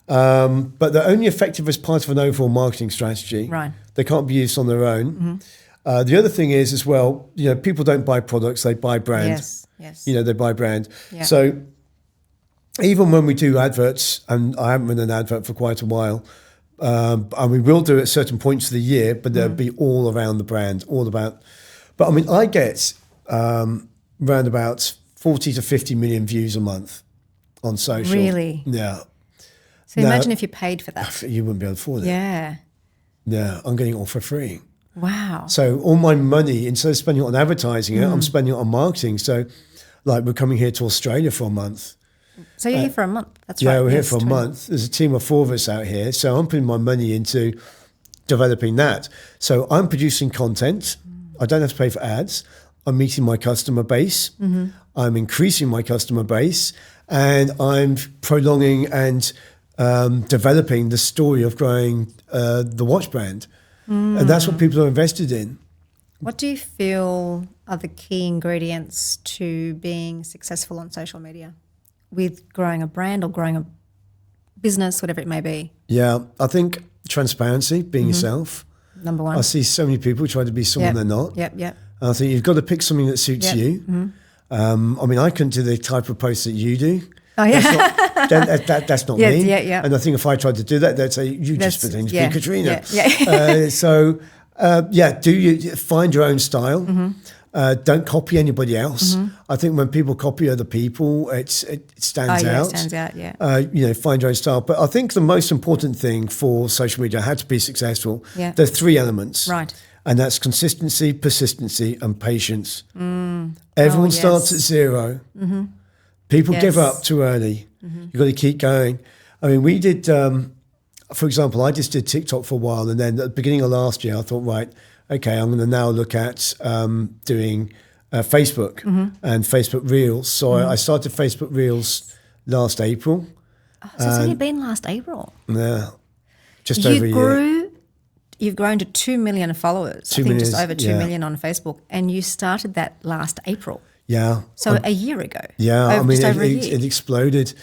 Speaker 2: But they're only effective as part of an overall marketing strategy.
Speaker 1: Right.
Speaker 2: They can't be used on their own. The other thing is as well, people don't buy products, they buy brand.
Speaker 1: Yes.
Speaker 2: They buy brand.
Speaker 1: Yeah.
Speaker 2: So even when we do adverts, and I haven't run an advert for quite a while, and we will do it at certain points of the year, but they'll be all around the brand, all about. But I mean, I get around about 40 to 50 million views a month on social.
Speaker 1: Really?
Speaker 2: Yeah.
Speaker 1: So imagine if you paid for that.
Speaker 2: You wouldn't be able to afford it.
Speaker 1: Yeah.
Speaker 2: Yeah, I'm getting it all for free.
Speaker 1: Wow.
Speaker 2: So all my money, instead of spending it on advertising it, I'm spending it on marketing. So like we're coming here to Australia for a month.
Speaker 1: So you're here for a month. That's right.
Speaker 2: Yeah, we're here for a month. There's a team of 4 of us out here. So I'm putting my money into developing that. So I'm producing content. I don't have to pay for ads. I'm meeting my customer base. I'm increasing my customer base. And I'm prolonging and developing the story of growing the watch brand. And that's what people are invested in.
Speaker 1: What do you feel are the key ingredients to being successful on social media with growing a brand or growing a business, whatever it may be?
Speaker 2: Yeah, I think transparency, being yourself.
Speaker 1: Number one.
Speaker 2: I see so many people try to be someone they're not.
Speaker 1: Yep.
Speaker 2: And I think you've got to pick something that suits you. I mean, I couldn't do the type of post that you do.
Speaker 1: Oh, yeah.
Speaker 2: That's not me.
Speaker 1: Yeah.
Speaker 2: And I think if I tried to do that, they'd say, you just pretend to be Katrina.
Speaker 1: Yeah.
Speaker 2: So do you find your own style. Don't copy anybody else. I think when people copy other people, it stands out.
Speaker 1: It stands out, yeah.
Speaker 2: Find your own style. But I think the most important thing for social media, how to be successful,
Speaker 1: there
Speaker 2: are 3 elements.
Speaker 1: Right.
Speaker 2: And that's consistency, persistency, and patience. Everyone starts at 0. People give up too early. You've got to keep going. I mean, we did, for example, I just did TikTok for a while. And then at the beginning of last year, I thought, right, okay, I'm going to now look at doing Facebook and Facebook Reels. So I started Facebook Reels last April.
Speaker 1: So it's only been last April.
Speaker 2: Yeah, just over a year.
Speaker 1: You've grown to 2 million followers.
Speaker 2: 2
Speaker 1: I think
Speaker 2: million,
Speaker 1: just over 2 million on Facebook. And you started that last April.
Speaker 2: Yeah.
Speaker 1: So a year ago.
Speaker 2: Yeah, I mean,
Speaker 1: it
Speaker 2: exploded.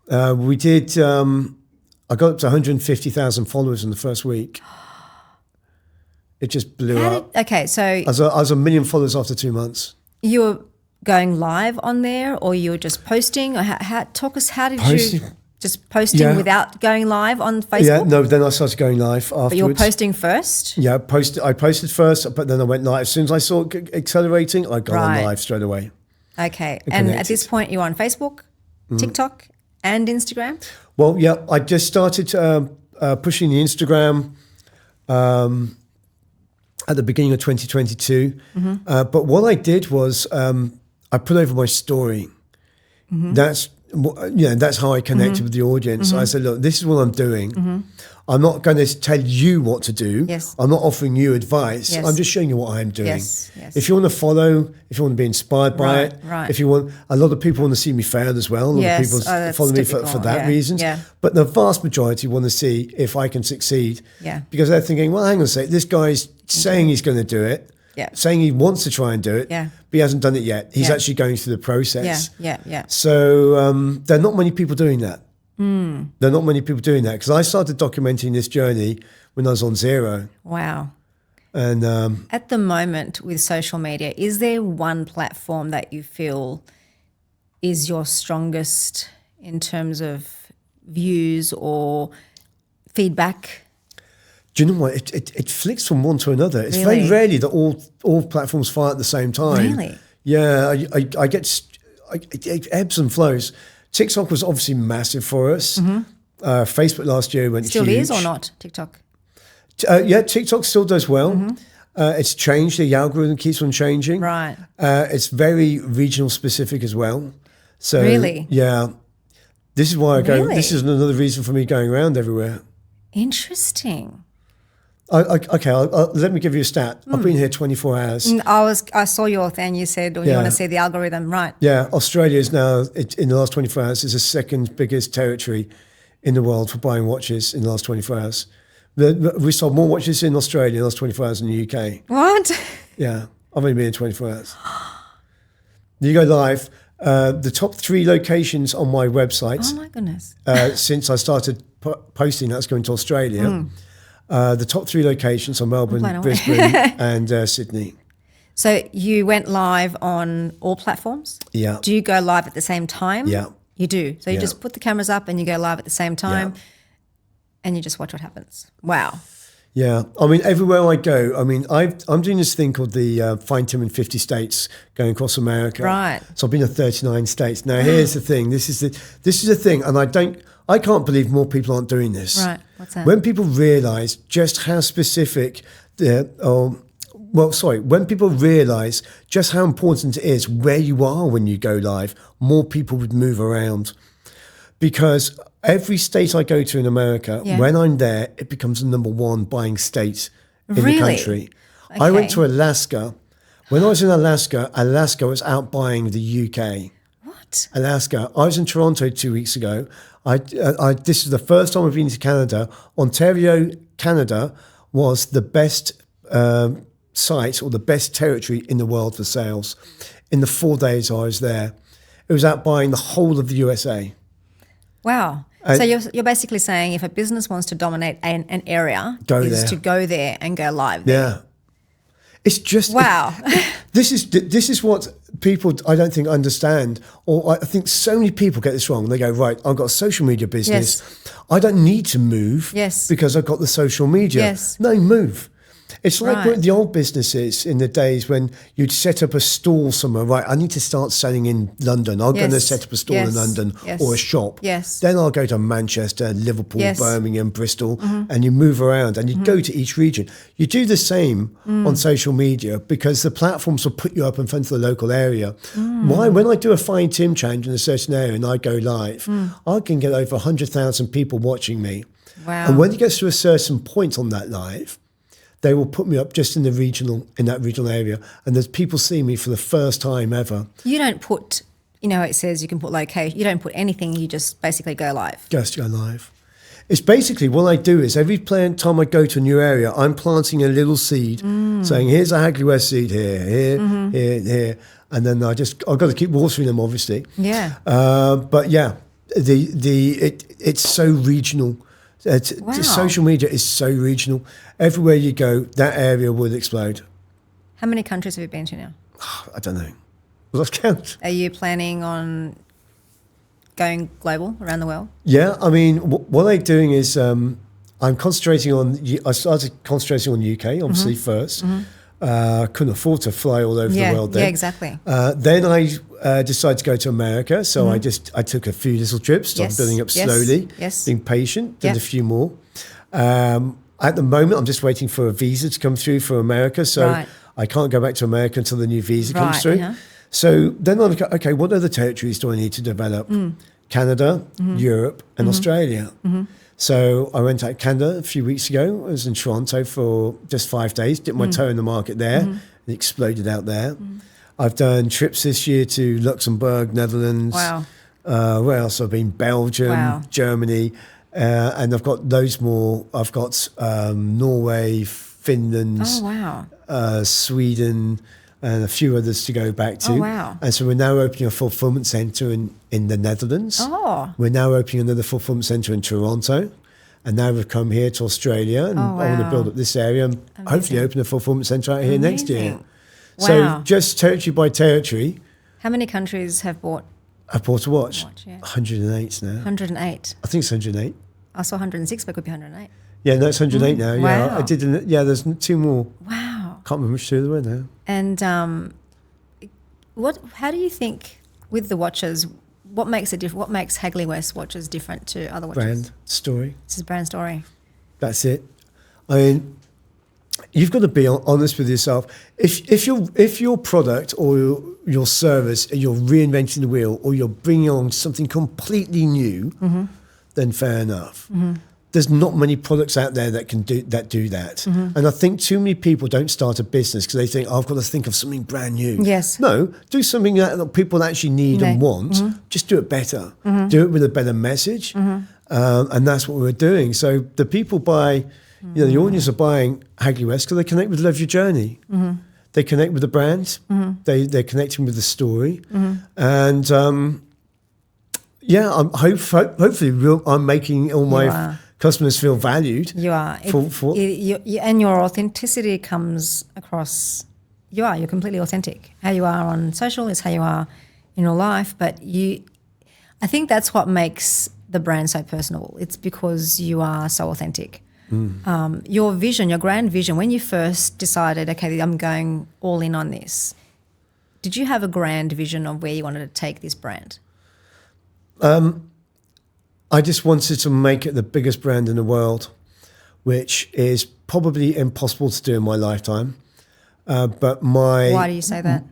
Speaker 2: We did, I got up to 150,000 followers in the first week. It just blew up.
Speaker 1: Okay, so
Speaker 2: I was 1 million followers after 2 months.
Speaker 1: you were going live on there, or you're just posting? Or how did
Speaker 2: Posting.
Speaker 1: you just posting without going live on Facebook?
Speaker 2: Yeah, no, then I started going live afterwards.
Speaker 1: But you're posting first?
Speaker 2: Yeah, I posted first, but then I went live. As soon as I saw it accelerating, I got on live straight away.
Speaker 1: Okay. And at this point, you're on Facebook, TikTok, and Instagram?
Speaker 2: Well, yeah, I just started pushing the Instagram at the beginning of 2022. But what I did was I put over my story. That's how I connected with the audience. I said, look, this is what I'm doing. I'm not going to tell you what to do.
Speaker 1: Yes.
Speaker 2: I'm not offering you advice.
Speaker 1: Yes.
Speaker 2: I'm just showing you what I'm doing.
Speaker 1: Yes.
Speaker 2: If you want to follow, if you want to be inspired by it,
Speaker 1: right.
Speaker 2: if you want, a lot of people want to see me fail as well. A lot of people follow me for that reason.
Speaker 1: Yeah.
Speaker 2: But the vast majority want to see if I can succeed.
Speaker 1: Yeah.
Speaker 2: Because they're thinking, well, hang on a sec, this guy's saying he's going to do it.
Speaker 1: Yeah.
Speaker 2: Saying he wants to try and do it,
Speaker 1: Yeah.
Speaker 2: but he hasn't done it yet. He's
Speaker 1: Yeah.
Speaker 2: actually going through the process.
Speaker 1: Yeah.
Speaker 2: So there are not many people doing that. There are not many people doing that because I started documenting this journey when I was on zero.
Speaker 1: Wow.
Speaker 2: And
Speaker 1: At the moment with social media, is there one platform that you feel is your strongest in terms of views or feedback?
Speaker 2: do you know what? It flicks from one to another. It's
Speaker 1: Really?
Speaker 2: very rarely that all platforms fire at the same time.
Speaker 1: Really?
Speaker 2: Yeah, it ebbs and flows. TikTok was obviously massive for us. Facebook last year went
Speaker 1: Still
Speaker 2: huge.
Speaker 1: is or not, TikTok?
Speaker 2: Yeah, TikTok still does well. It's changed. The algorithm keeps on changing.
Speaker 1: Right.
Speaker 2: It's very regional specific as well. So
Speaker 1: Really?
Speaker 2: yeah, this is why I go.
Speaker 1: Really?
Speaker 2: This is another reason for me going around everywhere.
Speaker 1: Interesting.
Speaker 2: Let me give you a stat. I've been here 24 hours.
Speaker 1: I saw your thing. You said, you
Speaker 2: Yeah.
Speaker 1: want to see the algorithm, right?
Speaker 2: Yeah, Australia is now, in the last 24 hours, is the second biggest territory in the world for buying watches in the last 24 hours. We sold more watches in Australia in the last 24 hours than the UK.
Speaker 1: What?
Speaker 2: Yeah, I've only been in 24 hours. You go live. The top 3 locations on my website
Speaker 1: Oh my goodness.
Speaker 2: since I started posting that's going to Australia. The top 3 locations are Melbourne,
Speaker 1: blown away.
Speaker 2: Brisbane, and Sydney.
Speaker 1: So you went live on all platforms?
Speaker 2: Yeah.
Speaker 1: Do you go live at the same time?
Speaker 2: Yeah.
Speaker 1: You do. So you
Speaker 2: Yeah.
Speaker 1: just put the cameras up and you go live at the same time and you just watch what happens. Wow.
Speaker 2: Yeah, I mean, everywhere I go, I mean, I'm doing this thing called the Find Tim in 50 States, going across America.
Speaker 1: Right.
Speaker 2: So I've been to 39 states. Now, here's the thing. This is the thing, and I can't believe more people aren't doing this.
Speaker 1: Right. What's that?
Speaker 2: When people realise just how specific when people realise just how important it is where you are when you go live, more people would move around. Because every state I go to in America, when I'm there, it becomes the number 1 buying state in
Speaker 1: Really?
Speaker 2: the country.
Speaker 1: Okay.
Speaker 2: I went to Alaska. When I was in Alaska was out buying the UK.
Speaker 1: What?
Speaker 2: Alaska. I was in Toronto 2 weeks ago. This is the first time I've been to Canada. Ontario, Canada was the best site or the best territory in the world for sales. In the 4 days I was there, it was out buying the whole of the USA.
Speaker 1: Wow. So you're basically saying if a business wants to dominate an area, to go there and go live there.
Speaker 2: Yeah. It's just
Speaker 1: Wow.
Speaker 2: This is what people I don't think understand, or I think so many people get this wrong. They go, right, I've got a social media business. I don't need to move because I've got the social media.
Speaker 1: Yes.
Speaker 2: No, move. It's like
Speaker 1: Right.
Speaker 2: the old businesses in the days when you'd set up a stall somewhere. Right, I need to start selling in London. I'm going to set up a stall in London or a shop.
Speaker 1: Yes.
Speaker 2: Then I'll go to Manchester, Liverpool,
Speaker 1: Yes.
Speaker 2: Birmingham, Bristol, and you move around and you go to each region. You do the same on social media because the platforms will put you up in front of the local area. Why? When I do a Find Tim challenge in a certain area and I go live, I can get over 100,000 people watching me.
Speaker 1: Wow.
Speaker 2: And when it gets to a certain point on that live, they will put me up just in that regional area, and there's people seeing me for the first time ever.
Speaker 1: You don't put, it says you can put location. You don't put anything. You just basically go live.
Speaker 2: Just go live. It's basically what I do is every time I go to a new area, I'm planting a little seed, saying, "Here's a Hagley West seed here, and then I've got to keep watering them, obviously.
Speaker 1: Yeah.
Speaker 2: But yeah, it's so regional.
Speaker 1: Wow.
Speaker 2: Social media is so regional. Everywhere you go, that area will explode.
Speaker 1: How many countries have you been to now?
Speaker 2: I don't know. lost count.
Speaker 1: Are you planning on going global around the world?
Speaker 2: Yeah, I mean, what I'm doing is I'm concentrating on. I started concentrating on UK, obviously first. Couldn't afford to fly all over the world then.
Speaker 1: Yeah, exactly.
Speaker 2: Then I decided to go to America, so I took a few little trips, started building up slowly, being patient, did a few more. At the moment, I'm just waiting for a visa to come through for America, so I can't go back to America until the new visa comes through. So then I'm like, okay, what other territories do I need to develop? Canada, Europe, and Australia. So I went out to Canada a few weeks ago. I was in Toronto for just 5 days, dipped my toe in the market there. It exploded out there. I've done trips this year to Luxembourg, Netherlands.
Speaker 1: Wow.
Speaker 2: Where else? I've been Belgium, Germany, and I've got loads more. I've got Norway, Finland, Sweden, and a few others to go back to.
Speaker 1: Oh, wow.
Speaker 2: And so we're now opening a fulfillment centre in the Netherlands.
Speaker 1: Oh.
Speaker 2: We're now opening another fulfillment centre in Toronto. And now we've come here to Australia, and I want to build up this area and hopefully open a fulfillment centre out here next year.
Speaker 1: Wow.
Speaker 2: So just territory by territory.
Speaker 1: How many countries have bought?
Speaker 2: I've bought a watch. 108 now.
Speaker 1: 108.
Speaker 2: I think it's 108.
Speaker 1: I saw 106, but it could be 108.
Speaker 2: Yeah, no, it's 108 now. Yeah,
Speaker 1: Wow.
Speaker 2: I did. There's 2 more.
Speaker 1: Wow.
Speaker 2: Can't remember which 2 there were now.
Speaker 1: And how do you think with the watches, what makes it different? What makes Hagley West watches different to other watches?
Speaker 2: Brand story.
Speaker 1: This is brand story.
Speaker 2: That's it. I mean, you've got to be honest with yourself. If your product or your service, you're reinventing the wheel, or you're bringing on something completely new, then fair enough. There's not many products out there that can do that. And I think too many people don't start a business because they think, I've got to think of something brand new.
Speaker 1: Yes.
Speaker 2: No, do something that people actually need and want. Just do it better. Do it with a better message. And that's what we're doing. So the people buy, the audience are buying Hagley West because they connect with Love Your Journey. They connect with the brand. They're connecting with the story. And hopefully I'm making all my customers feel valued.
Speaker 1: You are. And your authenticity comes across. You're completely authentic. How you are on social is how you are in your life. But I think that's what makes the brand so personable. It's because you are so authentic. Your vision, your grand vision, when you first decided, okay, I'm going all in on this, did you have a grand vision of where you wanted to take this brand?
Speaker 2: I just wanted to make it the biggest brand in the world, which is probably impossible to do in my lifetime.
Speaker 1: Why do you say that?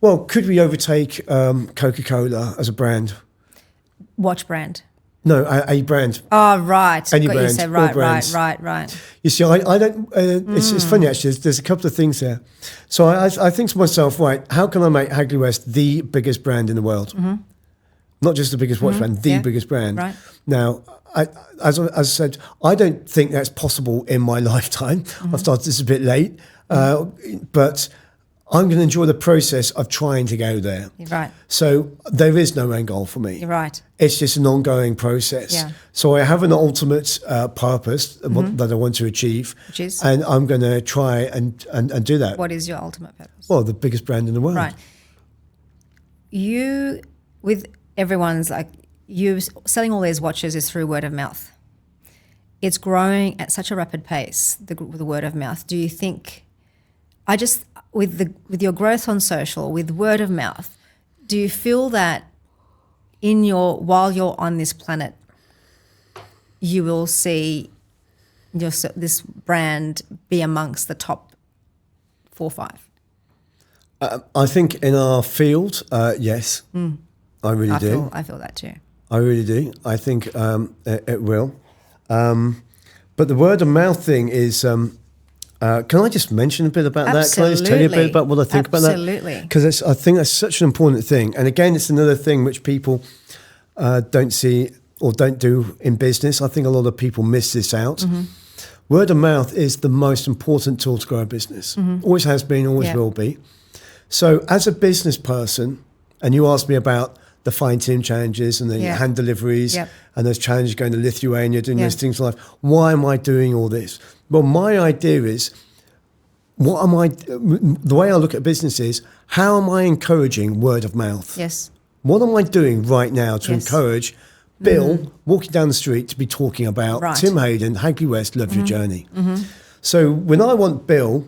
Speaker 2: Well, could we overtake Coca-Cola as a brand?
Speaker 1: Watch brand?
Speaker 2: No, a brand.
Speaker 1: Oh, right.
Speaker 2: Any
Speaker 1: Got
Speaker 2: brand.
Speaker 1: You said, right.
Speaker 2: You see, I don't. It's funny actually. There's a couple of things there. So I think to myself, right? How can I make Hagley West the biggest brand in the world? Not just the biggest watch brand, the biggest brand.
Speaker 1: Right.
Speaker 2: Now, as I said, I don't think that's possible in my lifetime. I've started this a bit late, but I'm going to enjoy the process of trying to go there.
Speaker 1: You're right.
Speaker 2: So there is no end goal for me.
Speaker 1: You're right.
Speaker 2: It's just an ongoing process.
Speaker 1: Yeah.
Speaker 2: So I have an ultimate purpose that I want to achieve.
Speaker 1: Which is?
Speaker 2: And I'm going to try and do that.
Speaker 1: What is your ultimate purpose?
Speaker 2: Well, the biggest brand in the world.
Speaker 1: Right. You, with everyone's like, you selling all these watches is through word of mouth. It's growing at such a rapid pace, the word of mouth. Do you think, with your growth on social, with word of mouth, do you feel that while you're on this planet, you will see this brand be amongst the top 4 or 5?
Speaker 2: I think in our field, yes, I really do.
Speaker 1: I feel that too.
Speaker 2: I really do. I think it will. But the word of mouth thing is, can I just mention a bit about that? Can I just tell you a bit about what I think about that?
Speaker 1: Absolutely.
Speaker 2: Because I think that's such an important thing. And again, it's another thing which people don't see or don't do in business. I think a lot of people miss this out. Word of mouth is the most important tool to grow a business. Always has been, always will be. So as a business person, and you asked me about the fine-tune challenges and the hand deliveries and those challenges going to Lithuania, doing those things in life. Why am I doing all this? Well, my idea is, the way I look at business is, how am I encouraging word of mouth?
Speaker 1: Yes.
Speaker 2: What am I doing right now to
Speaker 1: Yes.
Speaker 2: encourage Bill walking down the street to be talking about
Speaker 1: Right.
Speaker 2: Tim Hayden, Hagley West, Love Your Journey? So when I want Bill,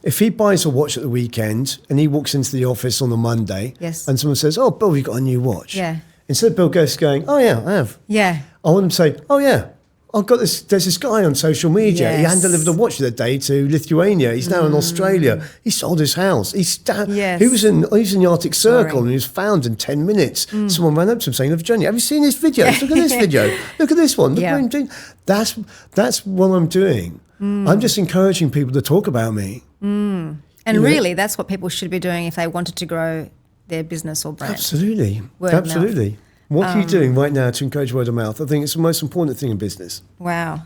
Speaker 2: if he buys a watch at the weekend and he walks into the office on a Monday
Speaker 1: Yes.
Speaker 2: and someone says, oh, Bill, you got a new watch.
Speaker 1: Yeah.
Speaker 2: Instead of Bill going, oh, yeah, I have.
Speaker 1: Yeah.
Speaker 2: I want him to say, oh, yeah, I've got this. There's this guy on social media. He
Speaker 1: Yes.
Speaker 2: hand delivered a watch the other day to Lithuania. He's now in Australia. He sold his house.
Speaker 1: Yes.
Speaker 2: He was in the Arctic Circle
Speaker 1: Sorry.
Speaker 2: and he was found in 10 minutes. Someone ran up to him saying, Love Your Journey, have you seen this video? Look at this video. Look at this one. Look
Speaker 1: Yeah.
Speaker 2: what I'm doing. That's what I'm doing. I'm just encouraging people to talk about me.
Speaker 1: And really, that's what people should be doing if they wanted to grow their business or brand.
Speaker 2: Absolutely.
Speaker 1: Word of mouth.
Speaker 2: Absolutely. What are you doing right now to encourage word of mouth? I think it's the most important thing in business.
Speaker 1: Wow.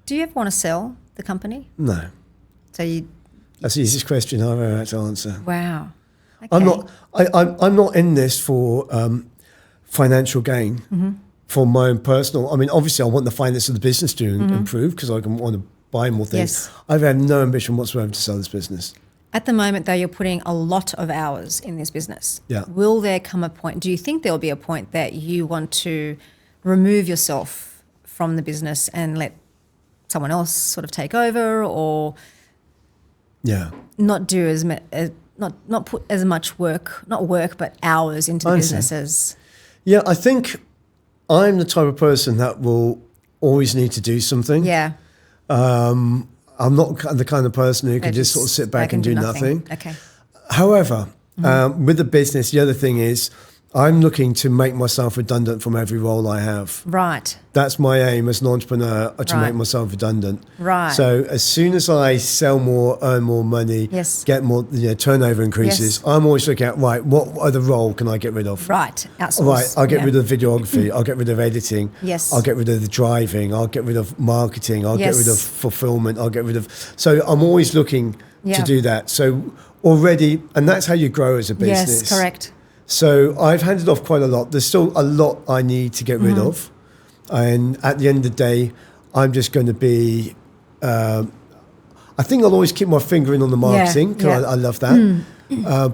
Speaker 1: Do you ever want to sell the company?
Speaker 2: No.
Speaker 1: So you,
Speaker 2: That's the easiest question I've ever had to answer.
Speaker 1: wow. Okay.
Speaker 2: I'm not in this for financial gain, for my own personal. I mean, obviously, I want the finance of the business to improve because I can want to buy more things.
Speaker 1: Yes.
Speaker 2: I've had no ambition whatsoever to sell this business.
Speaker 1: At the moment, though, you're putting a lot of hours in this business.
Speaker 2: Yeah.
Speaker 1: Will there come a point, do you think there will be a point that you want to remove yourself from the business and let someone else sort of take over, or
Speaker 2: Yeah.
Speaker 1: not do not put as much work, not work, but hours into the
Speaker 2: I
Speaker 1: business
Speaker 2: understand.
Speaker 1: as,
Speaker 2: Yeah, I think I'm the type of person that will always need to do something.
Speaker 1: yeah.
Speaker 2: I'm not the kind of person who can
Speaker 1: That
Speaker 2: just sort of sit back and do nothing.
Speaker 1: Okay.
Speaker 2: However, with the business, the other thing is I'm looking to make myself redundant from every role I have.
Speaker 1: Right.
Speaker 2: That's my aim as an entrepreneur, to
Speaker 1: Right.
Speaker 2: make myself redundant.
Speaker 1: Right.
Speaker 2: So as soon as I sell more, earn more money,
Speaker 1: Yes.
Speaker 2: get more, turnover increases,
Speaker 1: Yes.
Speaker 2: I'm always looking at, right, what other role can I get rid of?
Speaker 1: Right. Outsource.
Speaker 2: Right, I'll get
Speaker 1: Yeah.
Speaker 2: rid of videography, I'll get rid of editing,
Speaker 1: Yes.
Speaker 2: I'll get rid of the driving, I'll get rid of marketing, I'll get
Speaker 1: Yes.
Speaker 2: rid of fulfillment, I'll get rid of... So I'm always looking
Speaker 1: Yeah.
Speaker 2: to do that. So already, and that's how you grow as a business.
Speaker 1: Yes, correct.
Speaker 2: So I've handed off quite a lot. There's still a lot I need to get rid of. And at the end of the day, I'm just going to be... I think I'll always keep my finger in on the marketing because
Speaker 1: yeah.
Speaker 2: I love that.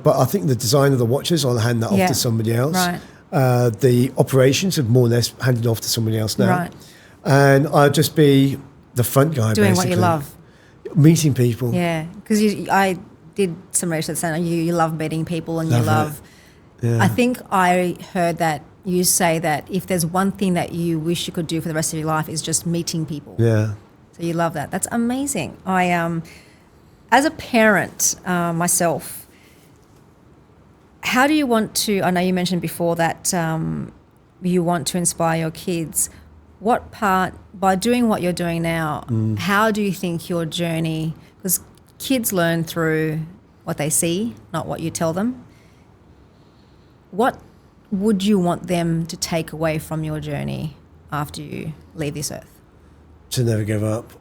Speaker 2: But I think the design of the watches, I'll hand that off
Speaker 1: Yeah.
Speaker 2: to somebody else.
Speaker 1: Right.
Speaker 2: The operations have more or less handed off to somebody else now.
Speaker 1: Right.
Speaker 2: And I'll just be the front guy,
Speaker 1: Doing
Speaker 2: basically.
Speaker 1: what you love.
Speaker 2: Meeting people.
Speaker 1: Yeah. Because I did some research saying you love meeting people and you
Speaker 2: Love it.
Speaker 1: love...
Speaker 2: Yeah.
Speaker 1: I think I heard that you say that if there's one thing that you wish you could do for the rest of your life is just meeting people.
Speaker 2: Yeah.
Speaker 1: So you love that. That's amazing. I, as a parent myself, how do you want to, I know you mentioned before that you want to inspire your kids. What part, by doing what you're doing now, how do you think your journey, because kids learn through what they see, not what you tell them. What would you want them to take away from your journey after you leave this earth?
Speaker 2: To never give up.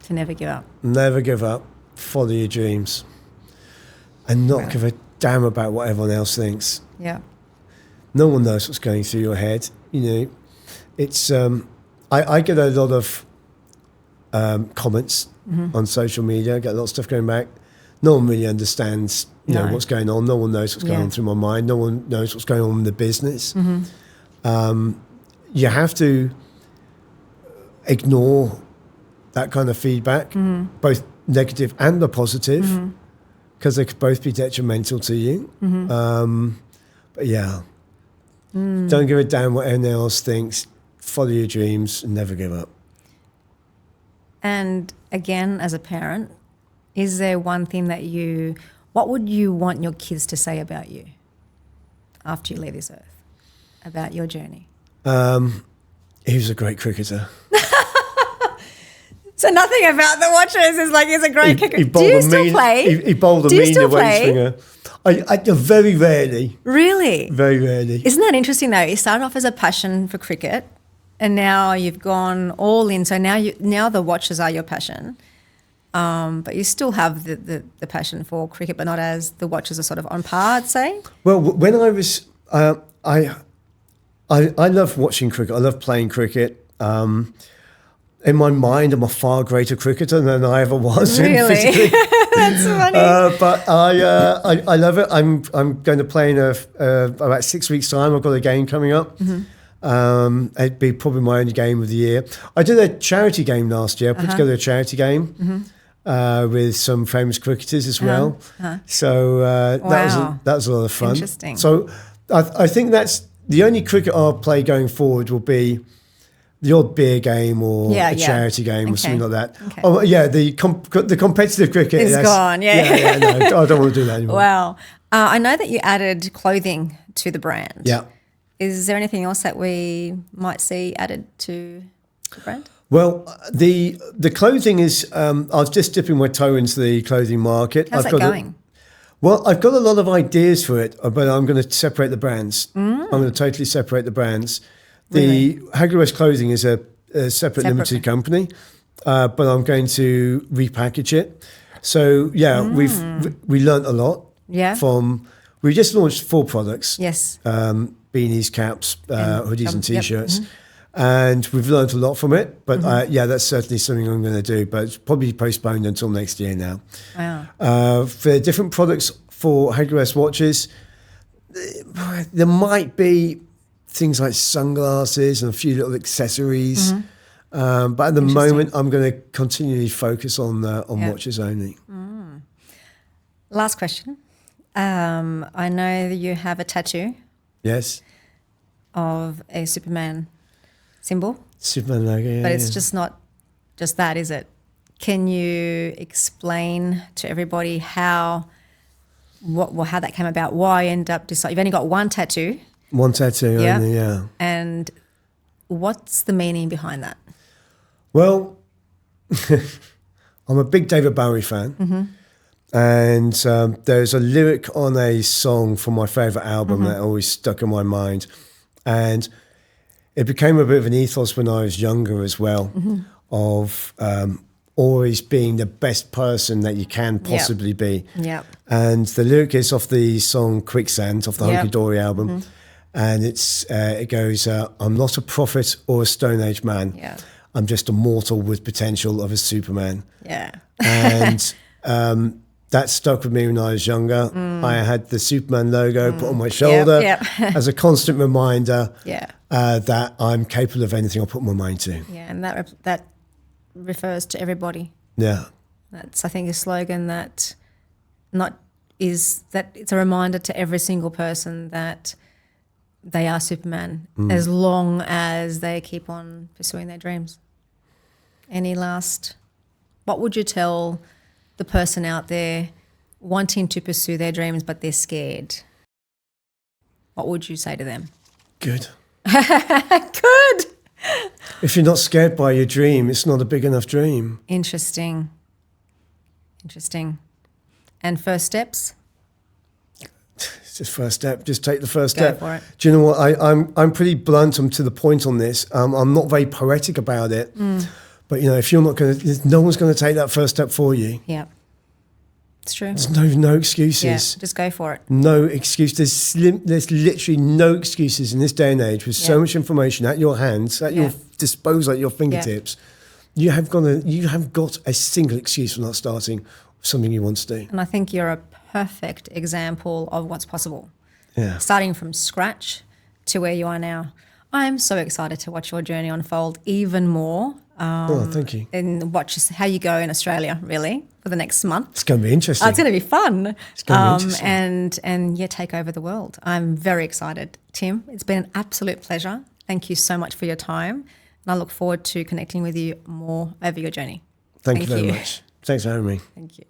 Speaker 1: To never give up.
Speaker 2: Never give up. Follow your dreams. And not give a damn about what everyone else thinks.
Speaker 1: Yeah.
Speaker 2: No one knows what's going through your head. You know, it's... I get a lot of comments on social media. I get a lot of stuff going back. No one really understands, you know, what's going on. No one knows what's going on through my mind. No one knows what's going on in the business. You have to ignore that kind of feedback, both negative and the positive, because they could both be detrimental to you. But yeah, don't give a damn what anyone else thinks. Follow your dreams and never give up.
Speaker 1: And again, as a parent, is there one thing that what would you want your kids to say about you after you leave this earth, about your journey?
Speaker 2: He was a great cricketer.
Speaker 1: So nothing about the watches is like he's a great kicker.
Speaker 2: He
Speaker 1: Do
Speaker 2: bowled
Speaker 1: you
Speaker 2: a
Speaker 1: still
Speaker 2: mean,
Speaker 1: play?
Speaker 2: He bowled a
Speaker 1: Do you
Speaker 2: mean
Speaker 1: still
Speaker 2: away
Speaker 1: play?
Speaker 2: swinger. I very rarely.
Speaker 1: Really?
Speaker 2: Very rarely.
Speaker 1: Isn't that interesting though? You started off as a passion for cricket and now you've gone all in. So now the watches are your passion. But you still have the passion for cricket, but not as the watches are sort of on par, I'd say.
Speaker 2: Well, when I was, I love watching cricket. I love playing cricket. in my mind, I'm a far greater cricketer than I ever was.
Speaker 1: Really?
Speaker 2: Physically.
Speaker 1: That's funny.
Speaker 2: But I love it. I'm going to play in about 6 weeks' time. I've got a game coming up. It'd be probably my only game of the year. I did a charity game last year. I put together a charity game with some famous cricketers as well. So that was a lot of fun.
Speaker 1: Interesting.
Speaker 2: So I think that's the only cricket I'll play going forward will be the odd beer game or a charity game or something like that.
Speaker 1: Okay.
Speaker 2: Oh yeah, the competitive cricket
Speaker 1: It's gone.
Speaker 2: No, I don't want to do that anymore.
Speaker 1: Wow. I know that you added clothing to the brand.
Speaker 2: Yeah.
Speaker 1: Is there anything else that we might see added to the brand?
Speaker 2: Well, the clothing is. I was just dipping my toe into the clothing market.
Speaker 1: How's that going?
Speaker 2: I've got a lot of ideas for it, but I'm going to separate the brands. I'm going to totally separate the brands. The Hagley West Clothing is a separate limited company, but I'm going to repackage it. So we learnt a lot.
Speaker 1: Yeah.
Speaker 2: We just launched 4 products.
Speaker 1: Yes.
Speaker 2: Beanies, caps, hoodies, and t-shirts. And we've learned a lot from it, but that's certainly something I'm going to do, but it's probably postponed until next year now.
Speaker 1: Wow.
Speaker 2: For different products for Hagley West watches, there might be things like sunglasses and a few little accessories, but at the moment I'm going to continually focus on watches only.
Speaker 1: Last question. I know that you have a tattoo
Speaker 2: Yes.
Speaker 1: of a Superman symbol.
Speaker 2: Superman logo,
Speaker 1: But it's just not just that, is it? Can you explain to everybody how that came about? Why you end up you've only got one tattoo.
Speaker 2: One tattoo only, yeah.
Speaker 1: And what's the meaning behind that?
Speaker 2: Well, I'm a big David Bowie fan. And there's a lyric on a song from my favourite album that always stuck in my mind. And it became a bit of an ethos when I was younger as well, of always being the best person that you can possibly be.
Speaker 1: Yeah.
Speaker 2: And the lyric is off the song Quicksand, off the Hunky Dory album. And it goes, I'm not a prophet or a Stone Age man.
Speaker 1: Yeah.
Speaker 2: I'm just a mortal with potential of a Superman.
Speaker 1: Yeah.
Speaker 2: And that stuck with me when I was younger. I had the Superman logo put on my shoulder as a constant reminder that I'm capable of anything I put my mind to.
Speaker 1: Yeah, and that refers to everybody.
Speaker 2: Yeah.
Speaker 1: That's, I think, a slogan that it's a reminder to every single person that they are Superman as long as they keep on pursuing their dreams. What would you tell the person out there wanting to pursue their dreams but they're scared? What would you say to them?
Speaker 2: Good.
Speaker 1: Good.
Speaker 2: If you're not scared by your dream, it's not a big enough dream.
Speaker 1: Interesting. And first steps?
Speaker 2: It's just first step. Just take the first step.
Speaker 1: Go for it.
Speaker 2: Do you know what? I'm pretty blunt. I'm to the point on this. I'm not very poetic about it. But if you're not going to, no one's going to take that first step for you.
Speaker 1: Yeah, it's true.
Speaker 2: There's no excuses.
Speaker 1: Yeah, just go for it.
Speaker 2: No excuse. There's literally no excuses in this day and age with so much information at your hands, at your disposal, at your fingertips. You have got a single excuse for not starting something you want to do.
Speaker 1: And I think you're a perfect example of what's possible.
Speaker 2: Yeah.
Speaker 1: Starting from scratch to where you are now. I'm so excited to watch your journey unfold even more.
Speaker 2: Thank you.
Speaker 1: And watch how you go in Australia, really, for the next month.
Speaker 2: It's going to be interesting.
Speaker 1: It's going to be fun.
Speaker 2: It's going to be interesting.
Speaker 1: And take over the world. I'm very excited. Tim, it's been an absolute pleasure. Thank you so much for your time. And I look forward to connecting with you more over your journey.
Speaker 2: Thank you very much. Thanks for having me.
Speaker 1: Thank you.